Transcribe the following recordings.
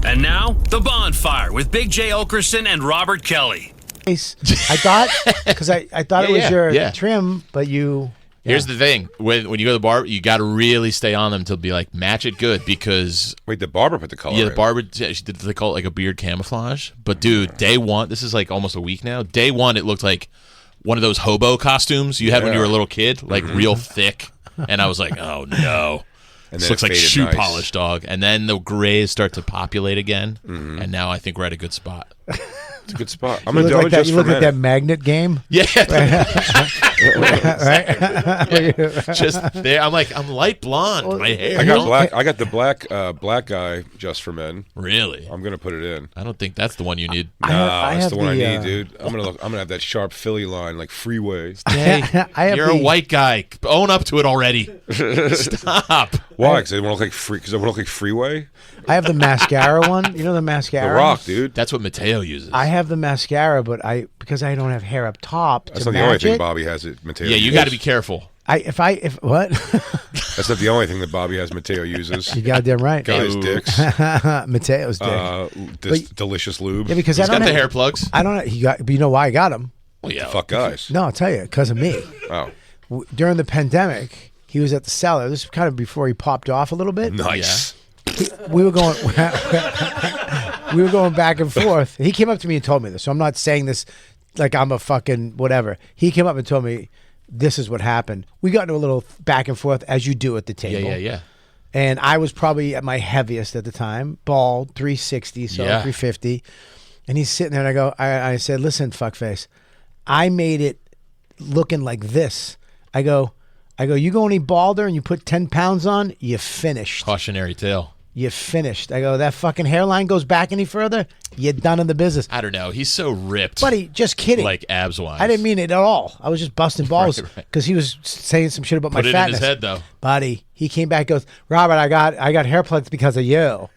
And now, The Bonfire with Big J. Okerson and Robert Kelly. I thought, because I thought it was your trim, but you... Here's the thing. When you go to the barber, you got to really stay on them to be like, match it good because... Wait, the barber put the color in. Yeah, the barber, they call it like a beard camouflage. But dude, day one, this is like almost a week now. Day one, it looked like one of those hobo costumes you had when you were a little kid, like real thick. And I was like, oh no. And this looks like shoe polish, dog. And then the grays start to populate again. And now I think we're at a good spot. It's a good spot. I'm gonna do it just for a minute. You look like that magnet game. Yeah. Right. Just there. I'm light blonde. My hair. I got the black guy just for men. Really? I'm gonna put it in. I don't think that's the one you need. That's the one I need, dude. I'm gonna have that sharp Philly line like Freeway. Hey, you're a white guy. Own up to it already. Stop. Why? Because I want to look like Freeway. I have the mascara one. You know the mascara? The Rock, dude. That's what Matteo uses. I have the mascara, but because I don't have hair up top. That's not the only thing Bobby has. Matteo. Yeah, you got to be careful. If what? That's not the only thing that Bobby has. Matteo uses. You goddamn right. Guys' dicks. Mateo's dick. Delicious lube. Yeah, because He's got the hair plugs. I don't know. But you know why I got him? Well, yeah. Fuck guys. No, I'll tell you, because of me. Oh. During the pandemic, he was at the cellar. This was kind of before he popped off a little bit. Nice. We were going back and forth. He came up to me and told me this, so I'm not saying this like I'm a fucking whatever. He came up and told me this is what happened. We got into a little back and forth as you do at the table. Yeah. And I was probably at my heaviest at the time, bald, 360, so 350. And he's sitting there, and I said, listen, fuckface, I made it looking like this. I go, you go any balder and you put 10 pounds on, you finished. Cautionary tale. You finished. I go, that fucking hairline goes back any further, you're done in the business. I don't know. He's so ripped. Buddy, just kidding. Like abs-wise. I didn't mean it at all. I was just busting balls because he was saying some shit about my fatness. Put it in his head, though. Buddy, he came back and goes, Robert, I got hair plugs because of you.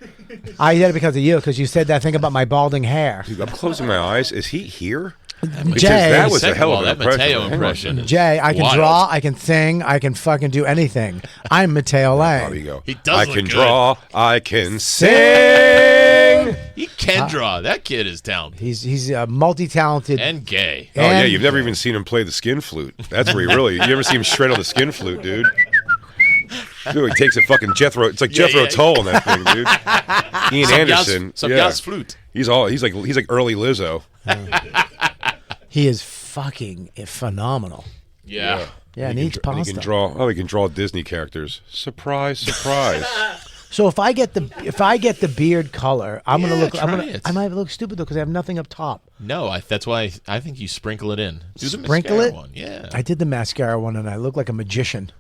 I did it because of you because you said that thing about my balding hair. Dude, I'm closing my eyes. Is he here? Jay, that was a hell of an Matteo impression. Jay, I can draw, I can sing, I can fucking do anything. I'm Matteo Lane. There you go. He does. I can draw, I can sing. He can draw. That kid is talented. He's multi-talented and gay. Oh yeah, you've never even seen him play the skin flute. That's where you ever see him shred on the skin flute, dude? Dude, he takes a fucking Jethro. It's like Jethro Tull in that thing, dude. Ian Anderson. Some guy's flute. He's like early Lizzo. He is fucking phenomenal. Yeah. Yeah, and each pasta. He can draw Disney characters. Surprise, surprise. So if I get the beard color, I might look stupid though because I have nothing up top. No, that's why I think you sprinkle it in. Do the sprinkle mascara it. One. Yeah. I did the mascara one and I look like a magician.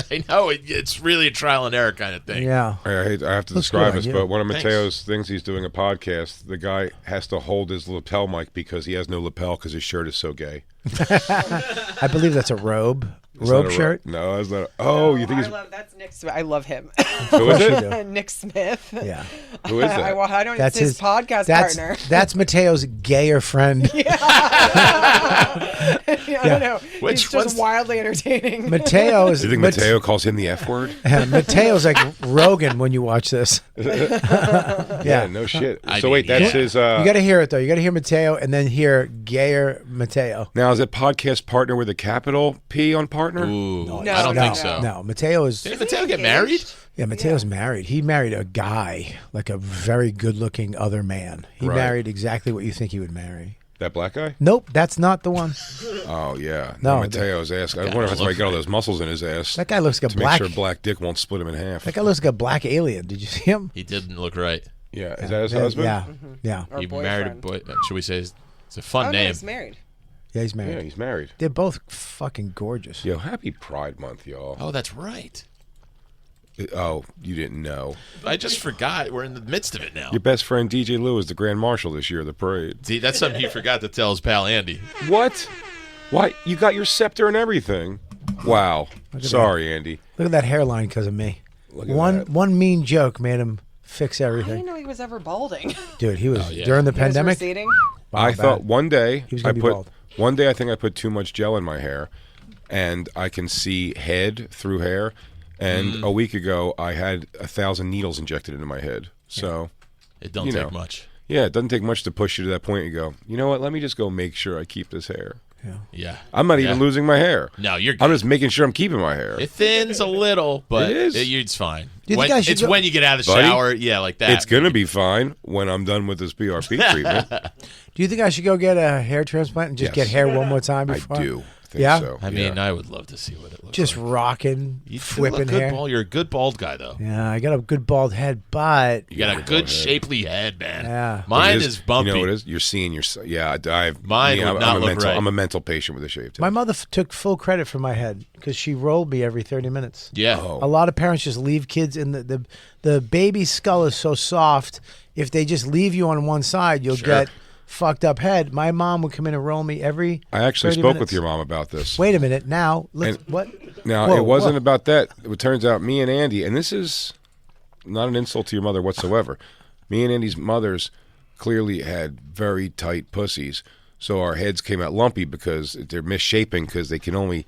I know it's really a trial and error kind of thing. Yeah. I have to describe this, but one of Mateo's things, he's doing a podcast. The guy has to hold his lapel mic because he has no lapel because his shirt is so gay. I believe that's a robe. Robe shirt? No, that's not. Oh, you think that's Nick Smith. I love him. Who is it? Nick Smith. Yeah. Who is that? I don't know. It's his podcast partner. That's Mateo's gayer friend. Yeah. I don't know. He's just wildly entertaining. Mateo is. Do you think Matteo calls him the F word? Mateo's like Rogan when you watch this. Yeah, no shit. So wait, that's his. You got to hear it though. You got to hear Matteo and then hear gayer Matteo. Now is it podcast partner with a capital P on partner? Ooh, No, I don't think so. No, Matteo is. Did Matteo get married? Yeah, Mateo's married. He married a guy, like a very good-looking other man. He married exactly what you think he would marry. That black guy? Nope, that's not the one. Oh yeah, no. Mateo's ass. I wonder if that's why he got all those muscles in his ass. That guy looks like a black. To make sure black dick won't split him in half. That guy looks like a black alien. Did you see him? He didn't look right. Yeah, is that his husband? Yeah, yeah. He married a boy. Should we say it's a fun name? No, he's married. Yeah, he's married. Yeah, he's married. They're both fucking gorgeous. Yo, happy Pride Month, y'all. Oh, that's right. Oh, you didn't know. I just forgot. We're in the midst of it now. Your best friend DJ Lou is the Grand Marshal this year of the parade. See, that's something he forgot to tell his pal Andy. What? Why? You got your scepter and everything. Wow. Sorry, Andy. Look at that hairline because of me. One mean joke made him fix everything. I didn't know he was ever balding. Dude, he was during the pandemic. I thought one day he was gonna be bald. One day I think I put too much gel in my hair, and I can see head through hair. And a week ago, I had 1,000 needles injected into my head. So It don't take much. Yeah, it doesn't take much to push you to that point. You go, you know what? Let me just go make sure I keep this hair. Yeah. I'm not even losing my hair. No, you're good. I'm just making sure I'm keeping my hair. It thins a little, but it's fine. When you get out of the shower, like that. It's going to be fine when I'm done with this BRP treatment. Do you think I should go get a hair transplant and just get hair one more time before? I do. So. I mean, I would love to see what it looks just like. Just rocking, whipping hair. You're a good bald guy, though. Yeah, I got a good bald head, but you got a good shapely head, man. Yeah, mine is bumpy. You know what it is? You're seeing your. Yeah, mine would not look right. I'm a mental patient with a shaved head. My mother took full credit for my head because she rolled me every 30 minutes. Yeah, a lot of parents just leave kids in the baby's skull is so soft. If they just leave you on one side, you'll get fucked up head. My mom would come in and roll me every. I actually spoke with your mom about this. Wait a minute. Now, what? Now, it wasn't about that. It turns out me and Andy, and this is not an insult to your mother whatsoever. Me and Andy's mothers clearly had very tight pussies, so our heads came out lumpy because they're misshaping because they can only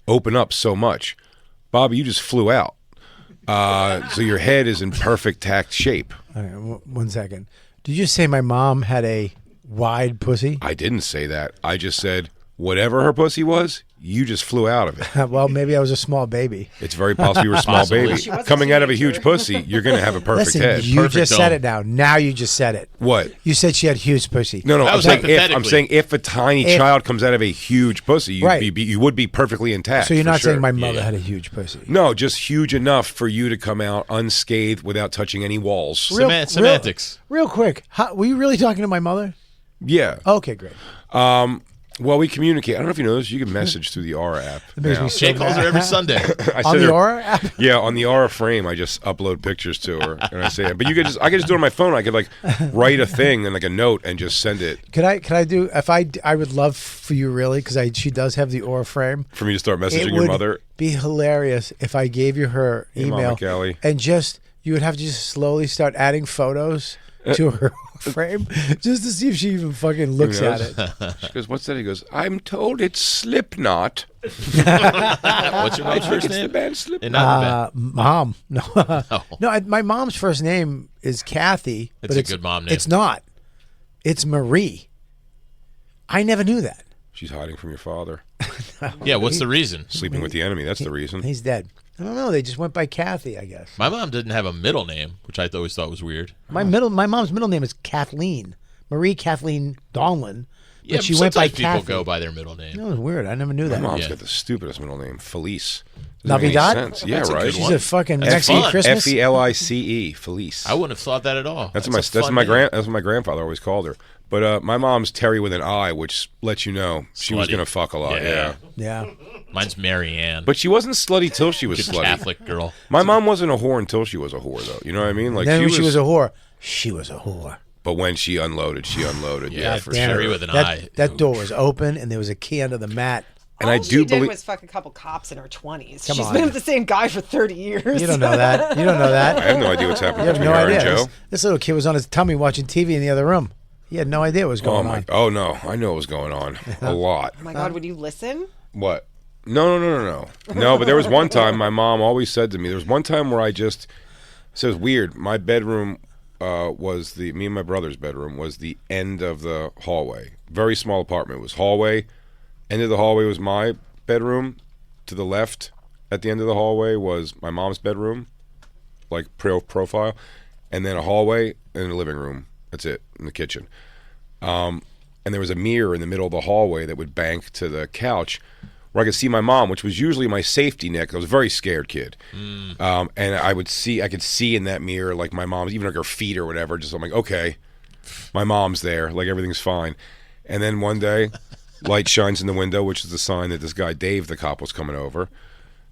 open up so much. Bobby, you just flew out. So your head is in perfect tact shape. All right, 1 second. Did you say my mom had a wide pussy? I didn't say that. I just said whatever her pussy was, you just flew out of it. Well, maybe I was a small baby. It's very possible you were a small baby. Coming out of a huge pussy, you're going to have a perfect head. You perfect just said it now. Now you just said it. What? You said she had huge pussy. No. I'm saying if a tiny child comes out of a huge pussy, you would be perfectly intact. So you're not saying my mother had a huge pussy? No, just huge enough for you to come out unscathed without touching any walls. Semantics. Real quick, were you really talking to my mother? Yeah. Okay, great. Well, we communicate. I don't know if you know this. You can message through the Aura app. Jay calls her every Sunday. On the Aura app? Yeah, on the Aura frame, I just upload pictures to her, and I say, but I could just do it on my phone. I could write a thing and like a note and just send it. Can I do? If I would love for you really because she does have the Aura frame. For me to start messaging your mother. It would be hilarious if I gave you her email and you would have to just slowly start adding photos to her frame just to see if she even fucking looks at it. She goes, "What's that?" He goes, "I'm told it's Slipknot." What's your mom's first name? The band Slipknot. Mom. No, no. My mom's first name is Kathy. It's a good mom name. It's not. It's Marie. I never knew that. She's hiding from your father. Yeah. What's the reason? Sleeping with the enemy. That's the reason. He's dead. I don't know. They just went by Kathy, I guess. My mom didn't have a middle name, which I always thought was weird. My mom's middle name is Kathleen, Marie Kathleen Donlin. Yeah, but she went by people Kathy. go by their middle name. That was weird. I never knew that. My mom's got the stupidest middle name, Felice. Navidad? Yeah, right. She's a fucking Mexican Christmas. Felice, Felice. I wouldn't have thought that at all. That's what my grandfather always called her. But my mom's Terry with an I, which lets you know she was gonna fuck a lot. Yeah. Mine's Mary Ann. But she wasn't slutty till she was slutty. Catholic girl. My mom wasn't a whore until she was a whore, though. You know what I mean? Like then she was a whore. She was a whore. But when she unloaded, she unloaded. Yeah, for Terry sure. with an I. That door was open, and there was a key under the mat. And all she did was fuck a couple cops in her 20s. She's been with the same guy for 30 years. You don't know that. You don't know that. I have no idea what's happening between her and Joe. This little kid was on his tummy watching TV in the other room. He had no idea what was going on. Oh, no. I know what was going on. A lot. Oh, my God. Would you listen? What? No. No, but there was one time my mom always said to me, there was one time where so it was weird. My bedroom was me and my brother's bedroom was the end of the hallway. Very small apartment. It was hallway. End of the hallway was my bedroom. To the left at the end of the hallway was my mom's bedroom, like profile. And then a hallway and a living room. That's it, in the kitchen. And there was a mirror in the middle of the hallway that would bank to the couch where I could see my mom, which was usually my safety net. I was a very scared kid. And I could see in that mirror, like my mom's, even like her feet or whatever. Just I'm like, okay, my mom's there. Like everything's fine. And then one day, light shines in the window, which is the sign that this guy, Dave, the cop, was coming over.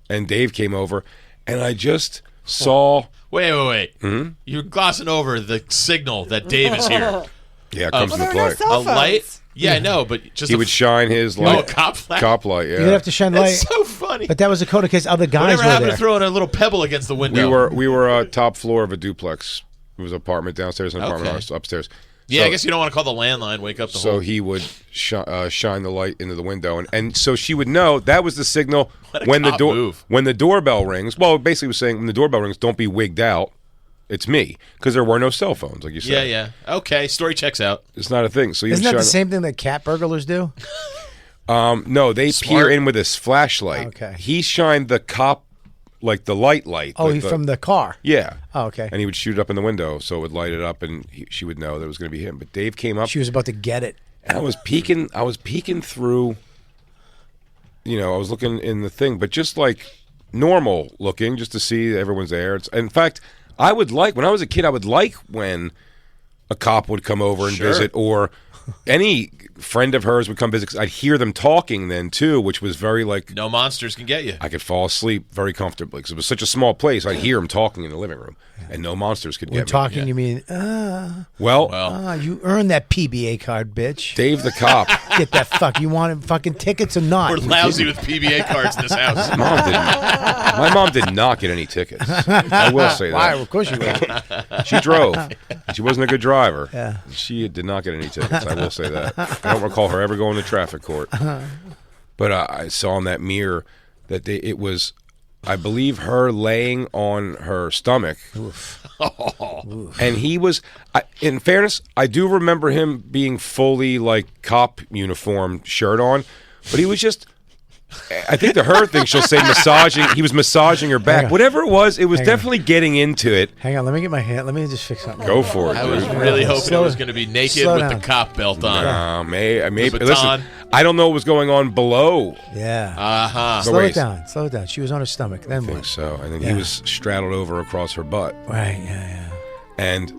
And Dave came over, and I just saw... Wait. Mm-hmm? You're glossing over the signal that Dave is here. Yeah, it comes into play. No a light? Yeah, I know, but just he would shine his light. Cop light? Cop light, yeah. You'd have to shine light. That's so funny. But that was a code in case other guys Whatever were happened there. to throwing a little pebble against the window? We were top floor of a duplex. It was an apartment downstairs and an apartment upstairs. Yeah, I guess you don't want to call the landline, wake up the whole... So he would shine the light into the window, and so she would know that was the signal when the doorbell rings. Well, basically it was saying when the doorbell rings, don't be wigged out. It's me because there were no cell phones, like you said. Yeah. Okay, story checks out. It's not a thing. So Isn't that the same thing that cat burglars do? No, they peer in with his flashlight. Okay. He shined the cop like the light. Oh, like from the car. Yeah. Oh, okay. And he would shoot it up in the window, so it would light it up, and she would know that it was going to be him. But Dave came up. She was about to get it. And I was peeking through. You know, I was looking in the thing, but just like normal looking, just to see everyone's there. In fact, when I was a kid, I would like when a cop would come over and visit, or any friend of hers would come visit. 'Cause I'd hear them talking then too, which was very like no monsters can get you. I could fall asleep very comfortably because it was such a small place. I'd hear them talking in the living room, and no monsters could get me. Talking, you mean? You earned that PBA card, bitch. Dave the cop. Get that fuck. You want fucking tickets or not? We're lousy with PBA cards in this house. My mom did not get any tickets. I will say that. Why? Of course you will. She drove. She wasn't a good driver. Yeah. She did not get any tickets. I will say that. I don't recall her ever going to traffic court. But I saw in that mirror that it was, I believe, her laying on her stomach. Oof. And he was, in fairness, I do remember him being fully like cop uniform shirt on, but he was just, I think the her thing she'll say massaging, he was massaging her back. Whatever it was definitely getting into it. Hang on, let me get my hand, let me just fix something. Go for it, I was really hoping it was going to be naked with the cop belt on. Maybe. Listen, I don't know what was going on below. Yeah. Slow it down. She was on her stomach. Then I think what? so. And then he was straddled over across her butt. Right, yeah. And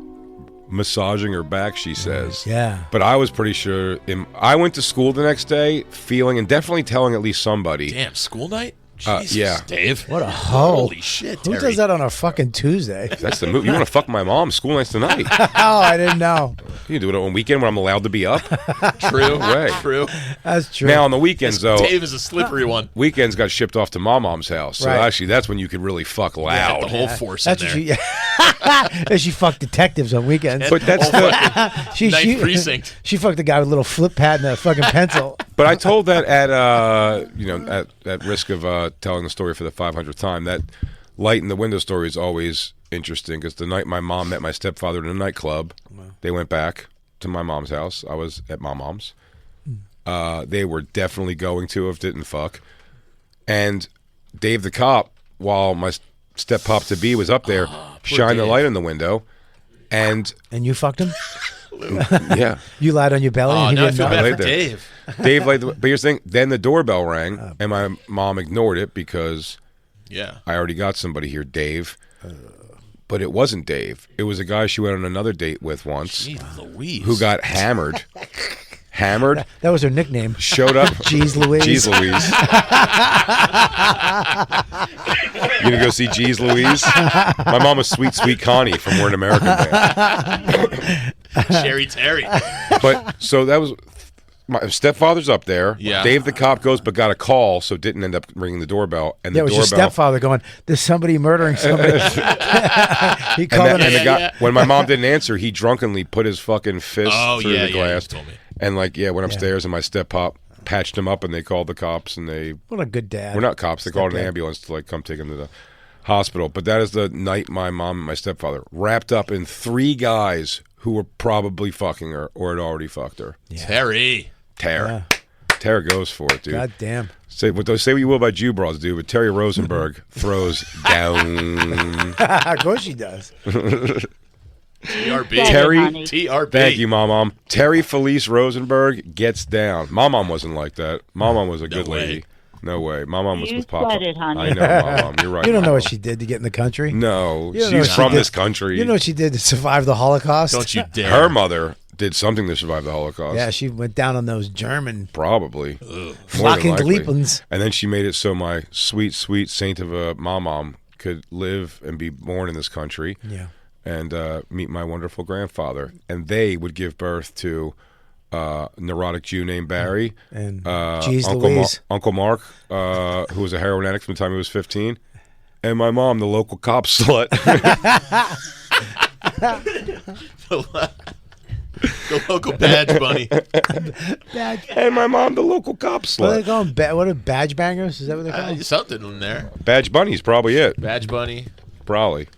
massaging her back, she says. Yeah. But I was pretty sure. I went to school the next day feeling and definitely telling at least somebody. Damn, school night? Jesus, yeah. Dave. What a hoe. Holy shit, Terry. Who does that on a fucking Tuesday? That's the move. You want to fuck my mom? School night's tonight. Oh, I didn't know. You can do it on weekend when I'm allowed to be up. True. No way. True. That's true. Now on the weekends, though. Dave is a slippery one. Weekends got shipped off to my mom's house. So actually, that's when you could really fuck loud. The whole force that's in there. She fucked detectives on weekends. But that's the ninth precinct. She fucked a guy with a little flip pad and a fucking pencil. But I told that at risk of telling the story for the 500th time, that light in the window story is always interesting because the night my mom met my stepfather in a nightclub, they went back to my mom's house. I was at my mom's. They were definitely going to if didn't fuck. And Dave the cop, while my step-pop to be was up there, shined the light in the window. And you fucked him? Yeah. You lied on your belly? Oh, and no, I didn't feel know? bad for Dave. Dave laid but here's the thing, then the doorbell rang, and my mom ignored it because I already got somebody here, Dave. But it wasn't Dave. It was a guy she went on another date with once. Jeez Louise. Who got hammered. Hammered. That was her nickname. Showed up. Jeez Louise. Jeez Louise. You gonna go see Jeez Louise? My mom was Sweet Sweet Connie from We're an American Band. Sherry Terry. But so that was my stepfather's up there. Yeah. Dave the cop goes, but got a call, so didn't end up ringing the doorbell. And the was doorbell. Your stepfather going, "There's somebody murdering somebody." He called and the guy, when my mom didn't answer, he drunkenly put his fucking fist through the glass. You told me. And went upstairs, and my step-pop patched him up, and they called the cops, and they... What a good dad. We're not cops. They called an ambulance to come take him to the hospital. But that is the night my mom and my stepfather wrapped up in 3 guys who were probably fucking her or had already fucked her. Yeah. Terry. Tara. Tara goes for it, dude. God damn. Say what you will about Jew bras, dude, but Terry Rosenberg throws down. Of course she does. TRB. Terry, TRB. Thank you, Mom. Terry Felice Rosenberg gets down. Mom wasn't like that. Mom was a good lady. No way. Mom was with Papa. It, honey. I know, Mom. You're right. You don't know what she did to get in the country? No, You don't know what she's she from did. this country. You know what she did to survive the Holocaust? Don't you dare. Her mother did something to survive the Holocaust. Yeah, she went down on those German Probably. flocking Gleepens. And then she made it so my sweet, sweet saint of a mom could live and be born in this country. Yeah. And meet my wonderful grandfather. And they would give birth to a neurotic Jew named Barry. And Uncle Mark, who was a heroin addict from the time he was 15. And my mom, the local cop slut. The local badge bunny. And my mom, the local cop slut. What are they calling? What are badge bangers? Is that what they're called? Something in there. Badge Bunny's probably it. Badge bunny. Probably.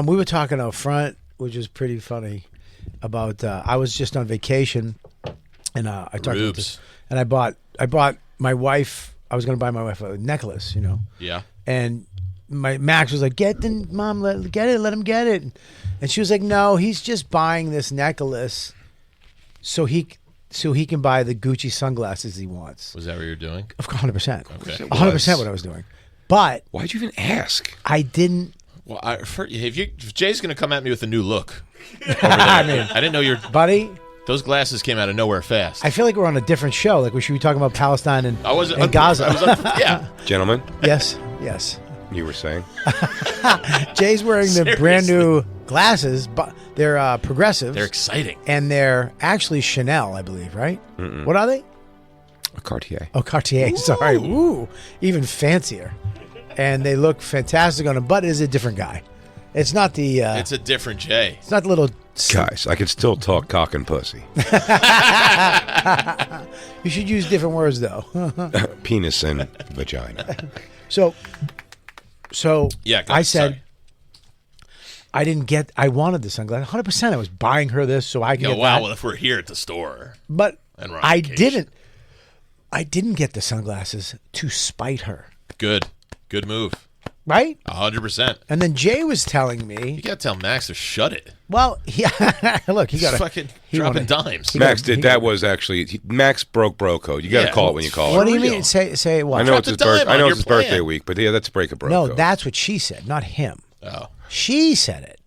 We were talking out front, which is pretty funny. About I was just on vacation, and I talked about this, and I bought my wife. I was going to buy my wife a necklace, Yeah. And Max was like, "Get the mom, let him get it," and she was like, "No, he's just buying this necklace, so he can buy the Gucci sunglasses he wants." Was that what you were doing? Of 100%, Okay. 100% what I was doing, but Why'd you even ask? I didn't. Well, if Jay's going to come at me with a new look, over there, I didn't know Buddy, those glasses came out of nowhere fast. I feel like we're on a different show. Like we should be talking about Palestine and Gaza. Yeah. Gentlemen, Yes. you were saying? Jay's wearing the brand new glasses, but they're progressives. They're exciting. And they're actually Chanel, I believe, right? What are they? A Cartier. Oh, Cartier. Ooh. Sorry. Ooh, even fancier. And they look fantastic on him, but it is a different guy. It's not the. It's a different Jay. It's not the little. Guys, I can still talk cock and pussy. You should use different words though. Penis and vagina. So Yeah. I said. Sorry. I wanted the sunglasses. 100%. I was buying her this so I could get that. Well, if we're here at the store. But And we're on I vacation. didn't get the sunglasses to spite her. Good move. Right? 100%. And then Jay was telling You me, got to tell Max to shut it. well, look, he He's got fucking dropping dimes. Max broke bro code. You got to call it when you call it. What do you real. mean? Say what? I know it's the his dime on your birthday plan. week, but yeah, that's break a bro No, code. that's what she said, not him. Oh. She said it.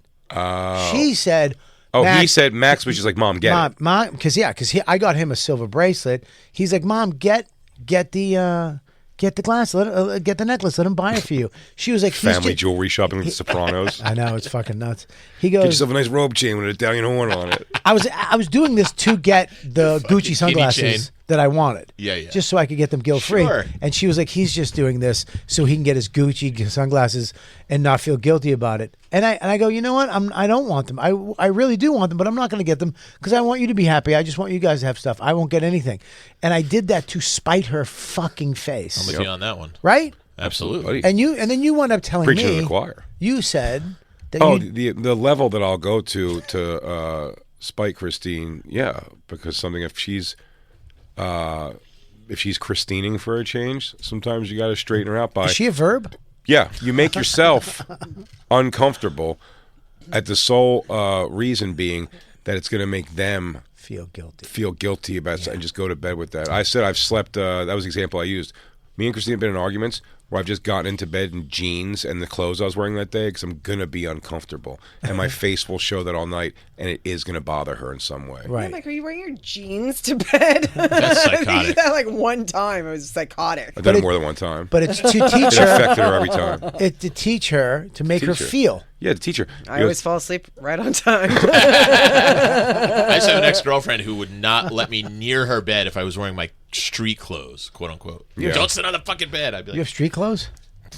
She said. Oh, Max, he said Max was just like, Mom, get it. Mom, because I got him a silver bracelet. He's like, Mom, get the glass, get the necklace, let him buy it for you. She was like, Family jewelry shopping with the Sopranos. I know, it's fucking nuts. He goes, Get yourself a nice robe chain with an Italian horn on it. I was doing this to get the Gucci sunglasses chain. that I wanted. Yeah. Just so I could get them guilt free. Sure. And she was like, he's just doing this so he can get his Gucci sunglasses and not feel guilty about it. And I go, you know what? I don't want them. I really do want them, but I'm not going to get them because I want you to be happy. I just want you guys to have stuff. I won't get anything. And I did that to spite her fucking face. I'm with you on that one. Right? Absolutely. And then you wound up telling Preaching me. to the choir. You said that the level that I'll go to spite Christine, yeah, because if she's Christining for a change, sometimes you got to straighten her out by. Is she a verb? Yeah, you make yourself uncomfortable at the sole reason being that it's going to make them Feel guilty about it and just go to bed with that. I said I've slept, that was the example I used. Me and Christine have been in arguments where I've just gotten into bed in jeans and the clothes I was wearing that day because I'm going to be uncomfortable. And my face will show that all night, and it is going to bother her in some way. Right. I'm like, are you wearing your jeans to bed? That's I psychotic. did that like one time. It was psychotic. I've done it more than one time. But it's to teach It her. affected her every time. It's to teach her to make her Teach her. feel. Yeah, the teacher. I always fall asleep right on time. I used to have an ex-girlfriend who would not let me near her bed if I was wearing my street clothes, quote unquote. Yeah. Don't sit on the fucking bed. I'd be You like, have street clothes?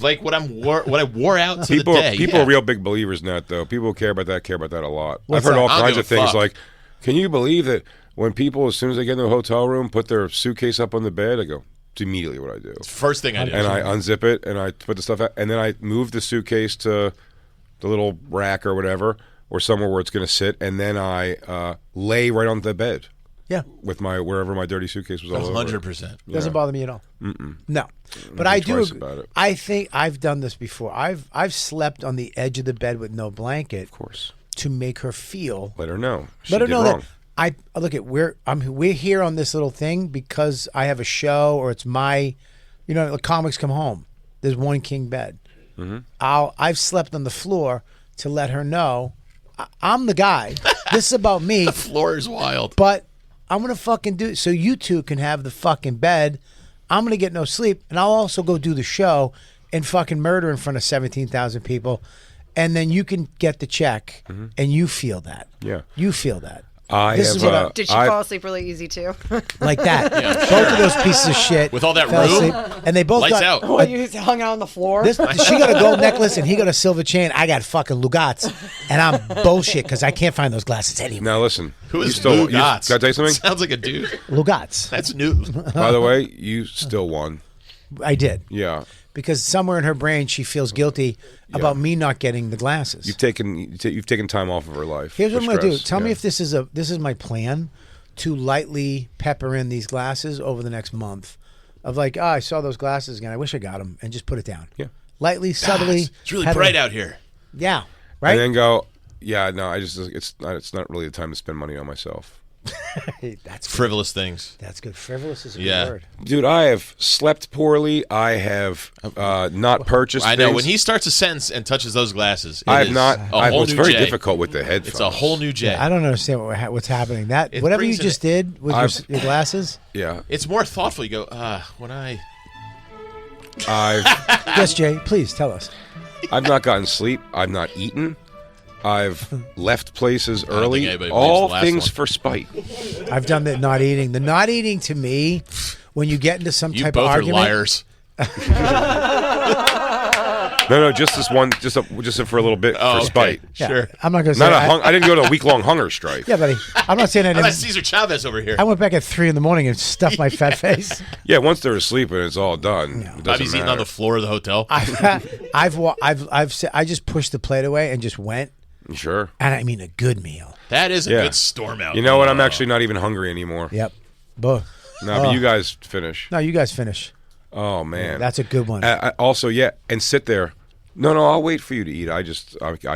like what I wore out to People, the day. people yeah. are real big believers in that, though. People who care about that a lot. What's I've heard that? all I don't kinds give of a things fuck. like, can you believe that when people, as soon as they get into a hotel room, put their suitcase up on the bed? I go, it's immediately what I do. First thing I do. And I unzip it, and I put the stuff out, and then I move the suitcase to the little rack or whatever, or somewhere where it's going to sit, and then I lay right on the bed Yeah. with wherever my dirty suitcase was all over. 100%. Doesn't bother me at all. No. But I do. twice about it. I think I've done this before. I've slept on the edge of the bed with no blanket. Of course. To make her feel. Let her know. She Let her did know wrong. that we're here on this little thing because I have a show or it's my, the comics come home. There's one king bed. Mm-hmm. I've slept on the floor to let her know I'm the guy. This is about me. The floor is wild. But I'm gonna fucking do it so you two can have the fucking bed. I'm gonna get no sleep, and I'll also go do the show and fucking murder in front of 17,000 people, and then you can get the check, and you feel that. Yeah. You feel that. I This have, is what I- Did she fall asleep really easy too? Like that. Both of those pieces of shit. With all that fell room? asleep, and they both Lights got. out. Well, you hung out on the floor. She got a gold necklace and he got a silver chain. I got fucking Lugats, and I'm bullshit because I can't find those glasses anywhere. Now listen. Who is you still, Lugats? Can I tell you something? Sounds like a dude. Lugats. That's new. By the way, you still won. I did. Yeah. because somewhere in her brain she feels guilty about me not getting the glasses. You've taken time off of her life. Here's what I'm going to do. stress. Tell me if this is my plan to lightly pepper in these glasses over the next month. Of like, I saw those glasses again. I wish I got them, and just put it down. Yeah. Lightly, subtly. It's really bright out here. Yeah. Right. And then go. Yeah. No. It's not really the time to spend money on myself. That's good. Frivolous things. That's good. Frivolous is a good word. Dude, I have slept poorly. I have not purchased. I know things. when he starts a sentence and touches those glasses. I have not. It's very Jay. difficult with the headphones. It's a whole new Jay. I don't understand what's happening. Whatever you just did with your glasses. Yeah. It's more thoughtful. You go, I've Yes, Jay. Please tell us. I've not gotten sleep. I've not eaten. I've left places don't early. think anybody All believes the last things one. for spite. I've done the not eating. The not eating to me, when you get into some you type both of are argument. liars. No, just this one, just for a little bit for okay. spite. Yeah, Sure. I'm not going to say. I didn't go to a week-long hunger strike. Yeah, buddy. I'm not saying I How about didn't. Cesar Chavez over here? I went back at 3 a.m. and stuffed my fat face. Yeah, once they're asleep and it's all done, it doesn't Bobby's eating on the floor of the hotel. I just pushed the plate away and just went, Sure. and I mean a good meal. That is a Yeah. good storm out. You know what? I'm actually not even hungry anymore. Yep. But But you guys finish. no, you guys finish. Oh man, That's a good one. Also, yeah, and sit there. No, I'll wait for you to eat. I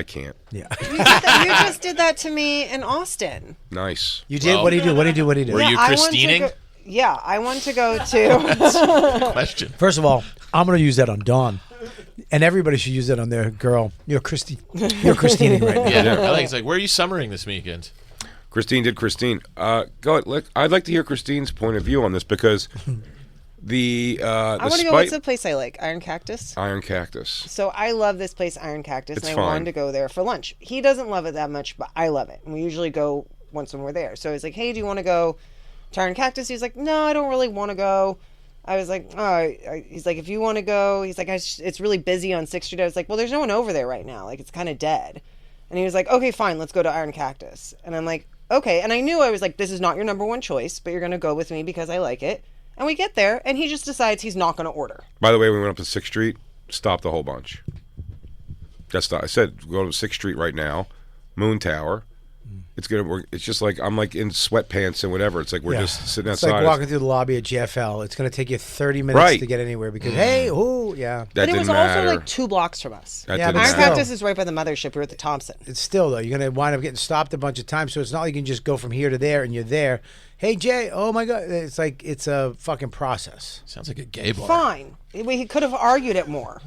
can't. Yeah. You just did that to me in Austin. Nice. You did? What do you do? What do you do? What do you do? Were you I want to Christining? go- Yeah, I want to go to. Question. First of all, I'm going to use that on Dawn. And everybody should use that on their girl. You're Christining right now. Yeah, I like. It's like, where are you summering this weekend? Christine did Christine. Go ahead. I'd like to hear Christine's point of view on this because the I want to go. What's the place I like? Iron Cactus. Iron Cactus. So I love this place, Iron Cactus, It's and I fine. wanted to go there for lunch. He doesn't love it that much, but I love it, and we usually go once when we're there. So he's like, "Hey, do you want to go to Iron Cactus?" He's like, "No, I don't really want to go." I was like, "Oh," he's like, "If you want to go," he's like, "It's really busy on 6th Street." I was like, "Well, there's no one over there right now. Like, it's kind of dead." And he was like, "Okay, fine, let's go to Iron Cactus." And I'm like, "Okay." And I knew I was like, "This is not your number one choice, but you're gonna go with me because I like it." And we get there, and he just decides he's not going to order. By the way, we went up to 6th Street, stopped a whole bunch. That's not. I said go to 6th Street right now, Moon Tower. It's gonna work. It's just like I'm like in sweatpants and whatever. It's like we're just sitting It's outside. like walking through the lobby at GFL. It's going to take you 30 minutes Right. to get anywhere because, hey, ooh, yeah. that But it didn't was matter. also like 2 blocks from us. That Yeah, didn't but Iron still. matter. Cactus is right by the mothership. We're at the Thompson. It's still, though, you're going to wind up getting stopped a bunch of times. So it's not like you can just go from here to there and you're there. Hey, Jay, oh my God. It's like, it's a fucking process. Sounds like a gay bar. Fine. He could have argued it more.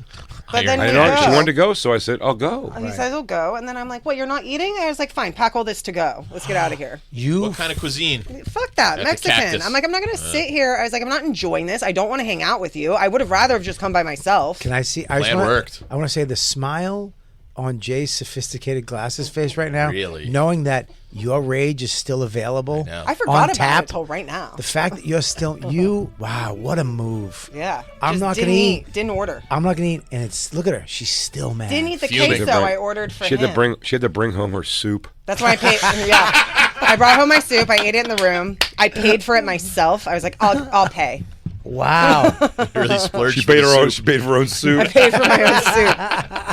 But then I we didn't know. go. She wanted to go, so I said, "I'll go." He says, "I'll go." And then I'm like, "What, you're not eating?" I was like, "Fine, pack all this to go. Let's get out of here." What kind of cuisine? Fuck that. At the Mexican. Cactus. I'm like, I'm not going to sit here. I was like, I'm not enjoying this. I don't want to hang out with you. I would have rather have just come by myself. Can I see? Plan worked. I want to say the smile on Jay's sophisticated glasses face right now. Really? Knowing that your rage is still available. know. I on forgot about tap. it until right now. The fact that you're still, wow, what a move. Yeah. I'm Just not didn't gonna eat. Didn't order. I'm not going to eat. And it's, look at her. She's still mad. Didn't eat the Fuming. queso I ordered for She had him. to bring home her soup. That's why I paid. Yeah. I brought home my soup. I ate it in the room. I paid for it myself. I was like, I'll pay. Wow. Really splurged. She paid for her the own. soup. She paid for her own soup. I paid for my own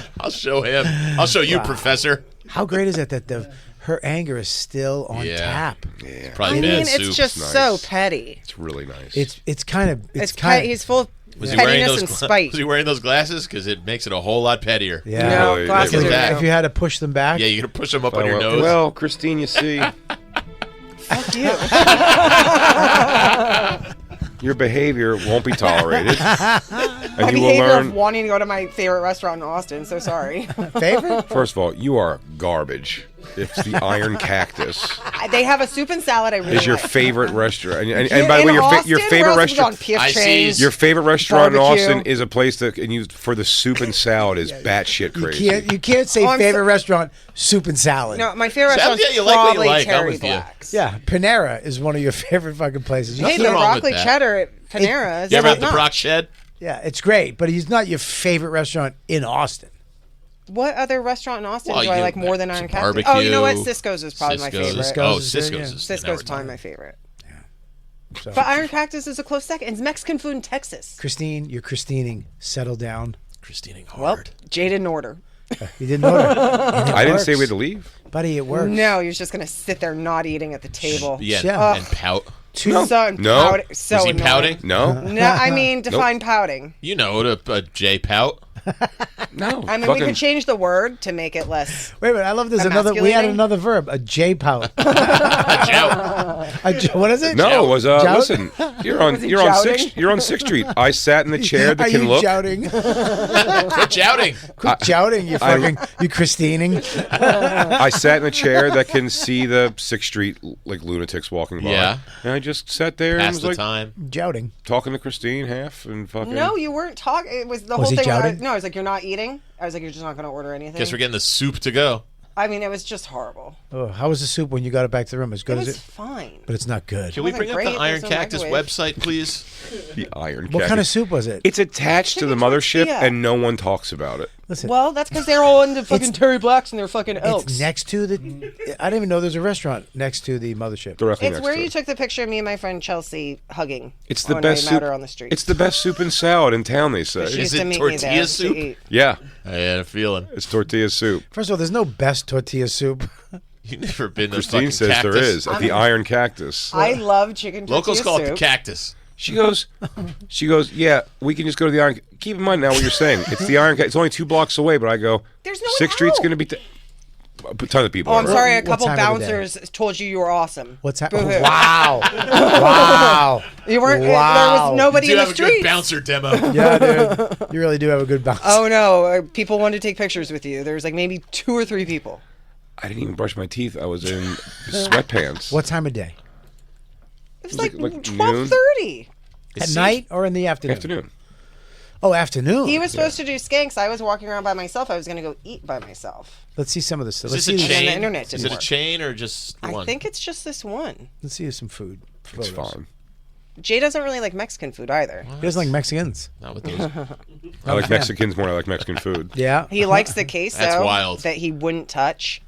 soup. I'll show him. I'll show you, Professor. How great is it that her anger is still on Yeah. tap? Probably I bad mean, soup. it's just Nice. so petty. It's really nice. It's kind of He's full of Was he wearing pettiness those? and spite. Was he wearing those glasses? Because it makes it a whole lot pettier. yeah. No, Really, glasses look are at that. new. If you had to push them back, Yeah, you're gonna push them up on your well, nose. well, Christine, you see, Fuck you. your behavior won't be tolerated, My and you will behavior learn. of wanting to go to my favorite restaurant in Austin. So sorry. favorite. First of all, you are garbage. It's the Iron Cactus. They have a soup and salad. I really Is your like. favorite restaurant, and by the In way, your Austin, favorite where else is it restaurant. on P.F. I Chang's? see. Your favorite restaurant in Barbecue. Austin is a place that and you for the soup and salad is batshit crazy. You can't say Oh, I'm favorite so- restaurant soup and salad. No, my favorite Salad, restaurant yeah, is you like what you probably like. I'm Terry with you. Black's. Yeah, Panera is one of your favorite fucking places. Hey, Nothing the wrong with broccoli that. cheddar at Panera. You ever is had the top-notch. Brock Shed? Yeah, it's great, but he's not your favorite restaurant in Austin. What other restaurant in Austin Well, do I you- like more than some Iron Cactus? barbecue, Oh, you know what? Cisco's is probably my Cisco's. favorite. Cisco's Oh, is there, Cisco's. yeah. Is, now Cisco's we're probably talking. my favorite. So. But Iron Cactus is a close second. It's Mexican food in Texas. Christine, you're Christining. Settle down. Christining hard. Well, Jay didn't order. You didn't order. I didn't say we had to leave. Buddy, it works. No, you're just going to sit there not eating at the table. Yeah, and pout. So pouting. So Is he annoying. pouting? No. No, I mean, define pouting. You know a J-pout. No. I mean, we could change the word to make it less. Wait a minute, I love this. We had Emasculating? another verb, a J-pout. A jout. What is it? No, it was Jout? listen. You're on jouting? You're on 6th Street. I sat in the chair that Are can you look. jouting? Quit jouting. Quit jouting, you fucking, you Christining. I sat in a chair that can see the 6th Street like lunatics walking by. Yeah. And I just sat there and Pass was the like time. Jouting. talking to Christine half and fucking. No, you weren't talking. It was the Was whole he thing. jouting? No, I was like, you're not eating. I was like, you're just not going to order anything. Guess we're getting the soup to go. I mean, it was just horrible. Oh, how was the soup when you got it back to the room? As good It as was it? fine. But it's not good. Can we wasn't bring up great. the Iron There's no Cactus microwave. website, please? The Iron What kind Cactus. of soup was it? It's attached to the Chicken mothership, tortilla. and no one talks about it. Listen, Well, that's because they're all into fucking Terry Blacks and they're fucking elks. it's next to the. I didn't even know there's a restaurant next to the mothership. Directly It's next where to you it. took the picture of me and my friend Chelsea hugging. It's the when best I met soup. her on the street. It's the best soup and salad in town. They say. She Is used to it meet me there tortilla to soup? eat. Yeah, I had a feeling. it's tortilla soup. First of all, there's no best tortilla soup. You've never been to Christine fucking says Cactus. there is at the Iron Cactus. I love chicken tortilla Locals call it the soup. Cactus. She goes, yeah, we can just go to the Iron. Keep in mind now what you're saying. It's the Iron. It's only 2 blocks away, but I go. There's no one 6th Street's out. going to be. A ton of people. Oh, I'm are. sorry. A What couple time of the day? bouncers told you were awesome. What's happening? Boo-hoo. Wow. Wow. You weren't. Wow. There was nobody You in have the a good streets. bouncer demo. Yeah, dude. You really do have a good bounce. Oh no! People wanted to take pictures with you. There was like maybe 2 or 3 people. I didn't even brush my teeth. I was in sweatpants. What time of day? It was like like noon? 12:30. At night or in the afternoon? Afternoon. Oh, afternoon. He was supposed to do skanks. I was walking around by myself. I was going to go eat by myself. Let's see some of this. Is Let's this see a this- chain? the internet Is didn't it a work. chain or just I one? think it's just this one. Let's see some food. It's photos. fine. Jay doesn't really like Mexican food either. He doesn't like Mexicans. Not with those. I like Mexicans more. I like Mexican food. Yeah. He likes the queso That's wild. that he wouldn't touch.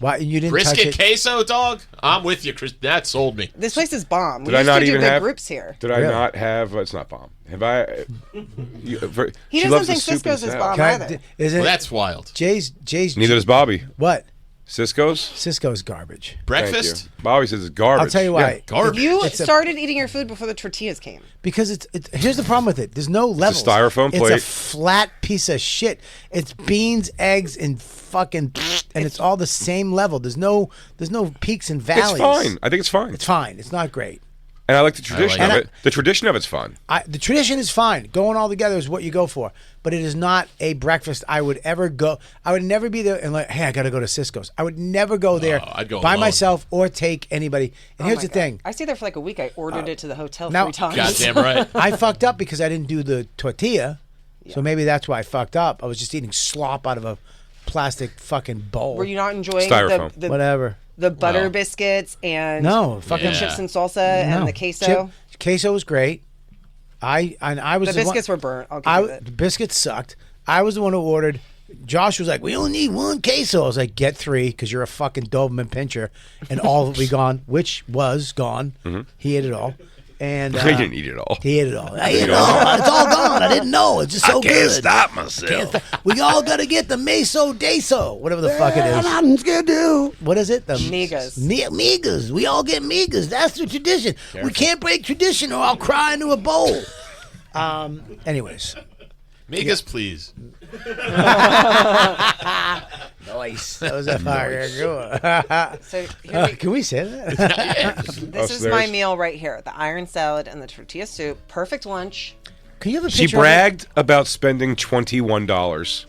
Why you didn't touch Brisket it? queso, dog? I'm with you, Chris. That sold me. This place is bomb. Did we I used not to do even big have- groups here. Did I Really? not have? It's not bomb. Have I? He she doesn't loves the think soup and Cisco's is salad. bomb Can I- either. is it? Well, that's wild. Jay's. Neither does Bobby. What? Cisco's. Cisco's garbage. Thank Breakfast? you. Bobby says it's garbage. I'll tell you why. Yeah. Garbage. You It's a- started eating your food before the tortillas came. Because it's here's the problem with it. There's no levels. styrofoam It's a plate. flat piece of shit. It's beans, eggs, and fucking, and it's all the same level. There's no peaks and valleys. It's fine. I think it's fine. It's fine. It's not great. And I like the tradition like of it. it. The tradition of it's fun. The tradition is fine. Going all together is what you go for. But it is not a breakfast I would ever go. I would never be there and like, hey, I got to go to Cisco's. I would never go there I'd go by alone. myself or take anybody. And Oh here's my the God. thing. I stayed there for like a week. I ordered it to the hotel now- 3 times. Goddamn right. I fucked up because I didn't do the tortilla. So maybe that's why I fucked up. I was just eating slop out of a plastic fucking bowl. Were you not enjoying Styrofoam. the Whatever. the butter Well. biscuits and No, fucking Yeah. chips and salsa no. and the queso? Queso was great. I was The the one- biscuits were burnt. I'll give you that. The biscuits sucked. I was the one who ordered. Josh was like, "We only need 1 queso." I was like, "Get 3 because you're a fucking Doberman pincher," and all of it be gone, which was gone. He ate it all, and I didn't eat it all. He ate it all. I ate it all. It's all gone. I didn't know. It's just so good. stop myself. Can't stop. We all got to get the meso deso, whatever the fuck it is. I'm scared to. What is it? The Migas. Migas. We all get migas. That's the tradition. We can't break tradition or I'll cry into a bowl. Anyways. Migas, please. Nice. That was a fire. So here we, Can we say that? this is Upstairs. my meal right here: the iron salad and the tortilla soup. Perfect lunch. Can you have a She picture? bragged about spending $21.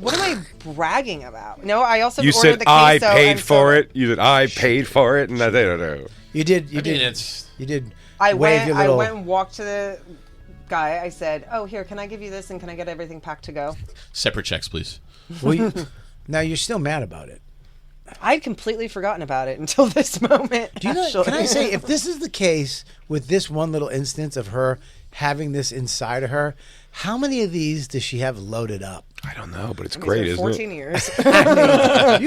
What am I bragging about? No, I also You ordered said the queso I paid and for soda. it. You said I paid for it, and I don't know. You did. You I did. mean, it's You did. I wave went. your I little. went and walked to the guy. I said, "Oh, here, can I give you this and can I get everything packed to go?" separate checks, please. Well, now you're still mad about it. I'd completely forgotten about it until this moment. Do you know? actually. Can I say, if this is the case with this one little instance of her having this inside of her, how many of these does she have loaded up? I I don't know, but it's great, isn't 14 it? years. You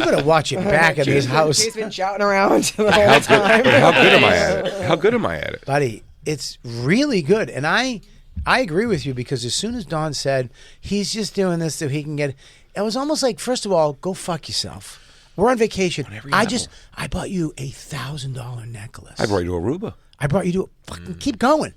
gotta watch it back in this house, He's been shouting around the How whole good, time. how good am I at it? How good am I at it? buddy. It's really good, and I agree with you because as soon as Don said he's just doing this so he can get, it was almost like, first of all, go fuck yourself. We're on vacation. I bought you $1,000 necklace. I brought you to Aruba. I brought you to fucking keep going.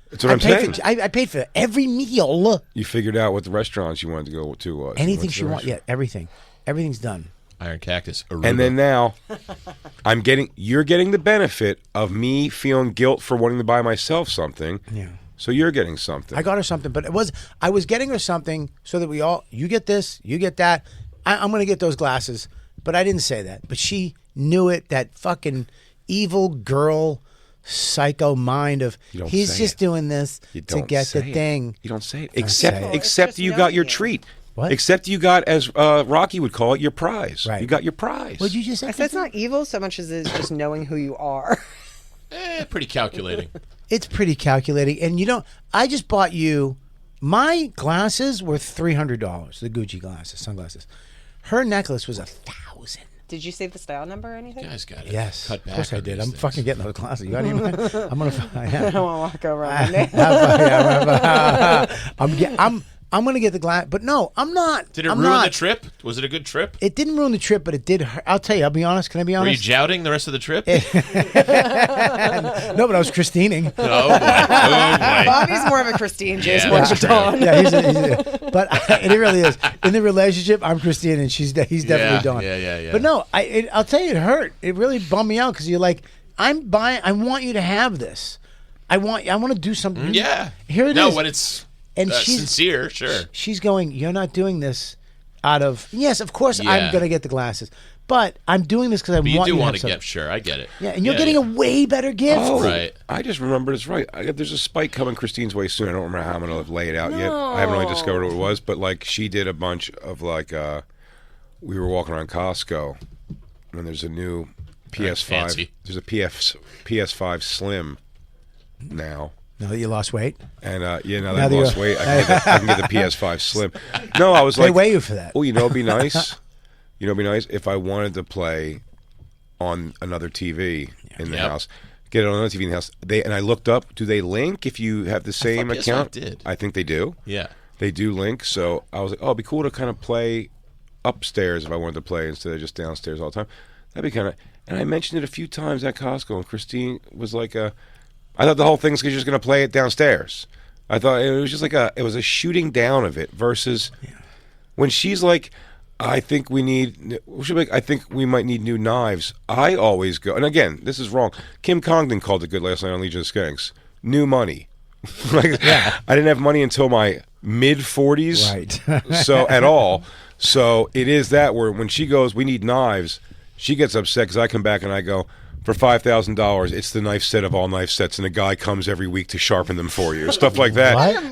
That's what I'm saying. I paid for every meal. You figured out what the restaurants you wanted to go to. Anything she wants. Yeah, everything. Everything's done. Iron Cactus. Aruba. And then now, you're getting the benefit of me feeling guilt for wanting to buy myself something. Yeah. So you're getting something. I got her something, but I was getting her something so that you get this, you get that. I'm going to get those glasses, but I didn't say that. But she knew it, that fucking evil girl psycho mind of he's just doing this to get the thing. You don't say it. Except Except you got your treat. What? Except you got, as Rocky would call it, your prize. Right. You got your prize. What'd you just say? I said it's not evil so much as it's just knowing who you are. Pretty calculating. It's pretty calculating. And I just bought you, my glasses were $300, the Gucci glasses, sunglasses. Her necklace was $1,000. Did you save the style number or anything? You guys got it. Yes, Cut of back course I on did. these I'm things. fucking getting those glasses. You got any? I'm gonna. I don't want to walk over on my name. I'm gonna get the glass, but no, I'm not. Did it I'm ruin not. the trip? Was it a good trip? It didn't ruin the trip, but it did. I'll tell you. I'll be honest. Can I be Were you honest? jouting the rest of the trip? No, but I was Christining. Oh, boy. Oh, boy. Bobby's more of a Christine. Jay's Yeah, more that's of a true. Dawn. Yeah, but it really is. In the relationship, I'm Christine, and he's definitely Dawn. Yeah. But no, I'll tell you, it hurt. It really bummed me out because you're like, I'm buying. I want you to have this. I want to do something. Yeah. Here it is. No, when it's And she's sincere, sure. She's going, you're not doing this out of, yes, of course Yeah. I'm going to get the glasses, but I'm doing this because I But you want do you want to to have gift, sure. I get it. Yeah, and you're getting a way better gift. Oh, Right. I just remembered it's right. There's a spike coming Christine's way soon. I don't remember how I'm going to lay it out yet. I haven't really discovered what it was, but like she did a bunch of like, we were walking around Costco, and there's a new PS5. Fancy. There's a PS5 Slim now. Now that you lost weight, And now Now that that I lost you're- weight, I can get the PS5 Slim. No, I was they like, weigh you for that. oh, you know, it'd be nice. It'd be nice if I wanted to play on another TV in the house. Get it on another TV in the house. And I looked up. Do they link if you have the same yes, account? I did. I think they do. Yeah. They do link. So I was like, oh, it'd be cool to kind of play upstairs if I wanted to play instead of just downstairs all the time. That'd be kind of. And I mentioned it a few times at Costco, and Christine was like, I thought the whole thing's because you're just going to play it downstairs. I thought it was just like it was a shooting down of it versus when she's like, I think we might need new knives. I always go, and again, this is wrong. Kim Congdon called it good last night on Legion of Skanks. New money. I didn't have money until my mid 40s. Right. So at all. So it is that where when she goes, we need knives, she gets upset because I come back and I go, for $5,000, it's the knife set of all knife sets, and a guy comes every week to sharpen them for you, stuff like that. What?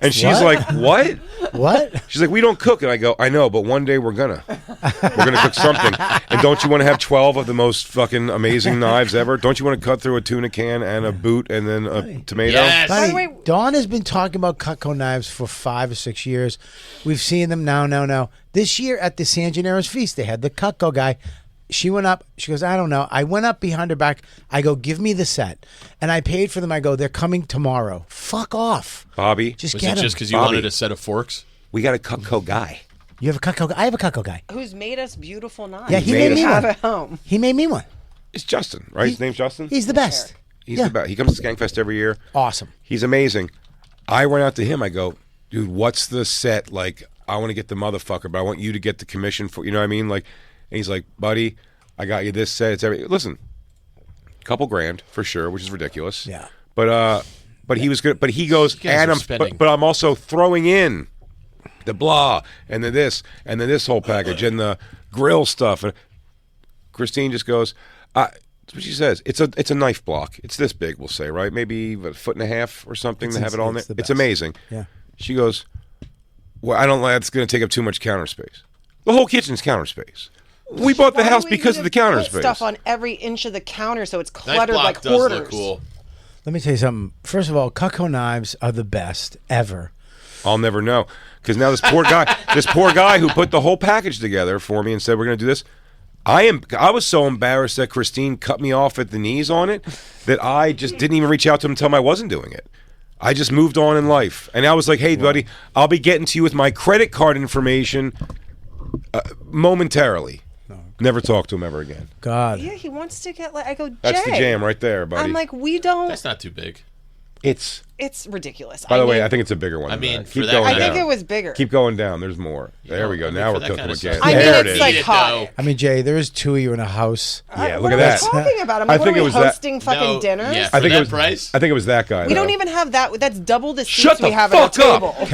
And she's What? like, "What?" What? She's like, "We don't cook," and I go, "I know, but one day we're gonna cook something." And don't you want to have 12 of the most fucking amazing knives ever? Don't you want to cut through a tuna can and a boot and then a tomato? Yes. By the Buddy, way- Dawn has been talking about Cutco knives for 5 or 6 years. We've seen them now. This year at the San Gennaro's feast, they had the Cutco guy. She went up. She goes, I don't know. I went up behind her back. I go, give me the set. And I paid for them. I go, they're coming tomorrow. Fuck off. Bobby, Just Was get it them. just because you Bobby. wanted a set of forks? we got a Cutco guy. You have a Cutco guy? I have a Cutco guy. Who's made us beautiful knives? Yeah, he made made me have one. at home. He made me one. It's Justin, right? His name's Justin. He's the best. He's yeah. the best. He comes to Skankfest every year. Awesome. He's amazing. I went out to him. I go, dude, what's the set? Like, I want to get the motherfucker, but I want you to get the commission for. You know what I mean? Like, and he's like, buddy, I got you this set. It's every. Listen, couple grand for sure, which is ridiculous. Yeah. But he was good. But he goes, You guys and are I'm, spending. but I'm also throwing in the blah and then this whole package and the grill stuff. And Christine just goes, that's what she says. It's a knife block. It's this big, we'll say, right? Maybe a foot and a half or something It's to have it on there. it's the It's best. amazing. Yeah. She goes, well, I don't like it's going to take up too much counter space. The whole kitchen's counter space. We bought the Why house do we because need of the to counter put space. Stuff on every inch of the counter, so it's Knife cluttered block like does hoarders. look cool. Let me tell you something. First of all, Cutco knives are the best ever. I'll never know because now this poor guy who put the whole package together for me and said we're going to do this. I was so embarrassed that Christine cut me off at the knees on it that I just didn't even reach out to him and tell him I wasn't doing it. I just moved on in life, and I was like, "Hey, buddy, I'll be getting to you with my credit card information momentarily." Never talk to him ever again. God. Yeah, he wants to get I go, Jay. That's the jam right there, buddy. I'm like, we don't. That's not too big. It's ridiculous. By the way, I think it's a bigger one. I than mean, that. for Keep that going kind I down. think it was bigger. Keep going down. There's more. There we go. I mean, Now for we're that cooking kind of again. stuff. I mean, There it it's is. like Eat it, hot. though. I mean, Jay, there is two of you in a house. Yeah, What look at are we that. talking about? I'm I like, think what it are we was that- hosting fucking No, dinners? yeah, I think for it that was. price? I think it was that guy. We though. don't even have that. That's double the Shut seats we the have at fuck our up. table.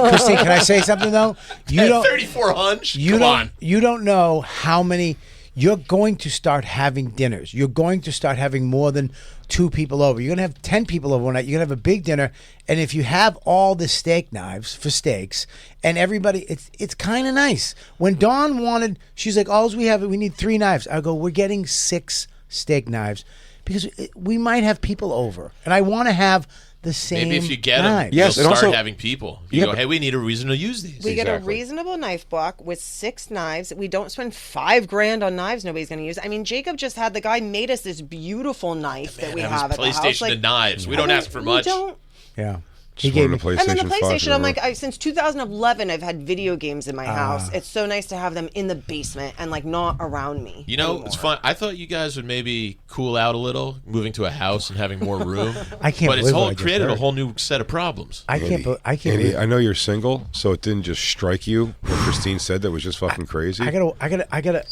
Christine, can I say something though? You don't. 3,400. You Come don't. on. You don't know how many. You're going to start having dinners. You're going to start having more than 2 people over. You're going to have 10 people over one night. You're going to have a big dinner. And if you have all the steak knives for steaks and everybody, it's kind of nice. When Dawn wanted, she's like, we need 3 knives. I go, we're getting 6 steak knives because we might have people over. And I want to have the same Maybe if you get them, knives. Yes, you'll and start also- having people. You Yeah, go, but- hey, we need a reason to use these. We get a Exactly. reasonable knife block with 6 knives. We don't spend $5,000 on knives nobody's going to use. I mean, Jacob just had the guy made us this beautiful knife that we That have was at the house. PlayStation Like, and knives. We I don't mean, ask for we much. don't- Yeah. Just He gave wanted me. a And then the 5 PlayStation, I'm forever. like, since 2011, I've had video games in my house. It's so nice to have them in the basement and like not around me. You know, anymore. it's fun. I thought you guys would maybe cool out a little, moving to a house and having more room. I can't But it's believe what I just created a heard. whole new set of problems. I can't. I can't. Andy, believe- I know you're single, so it didn't just strike you what Christine said that was just fucking crazy. I gotta.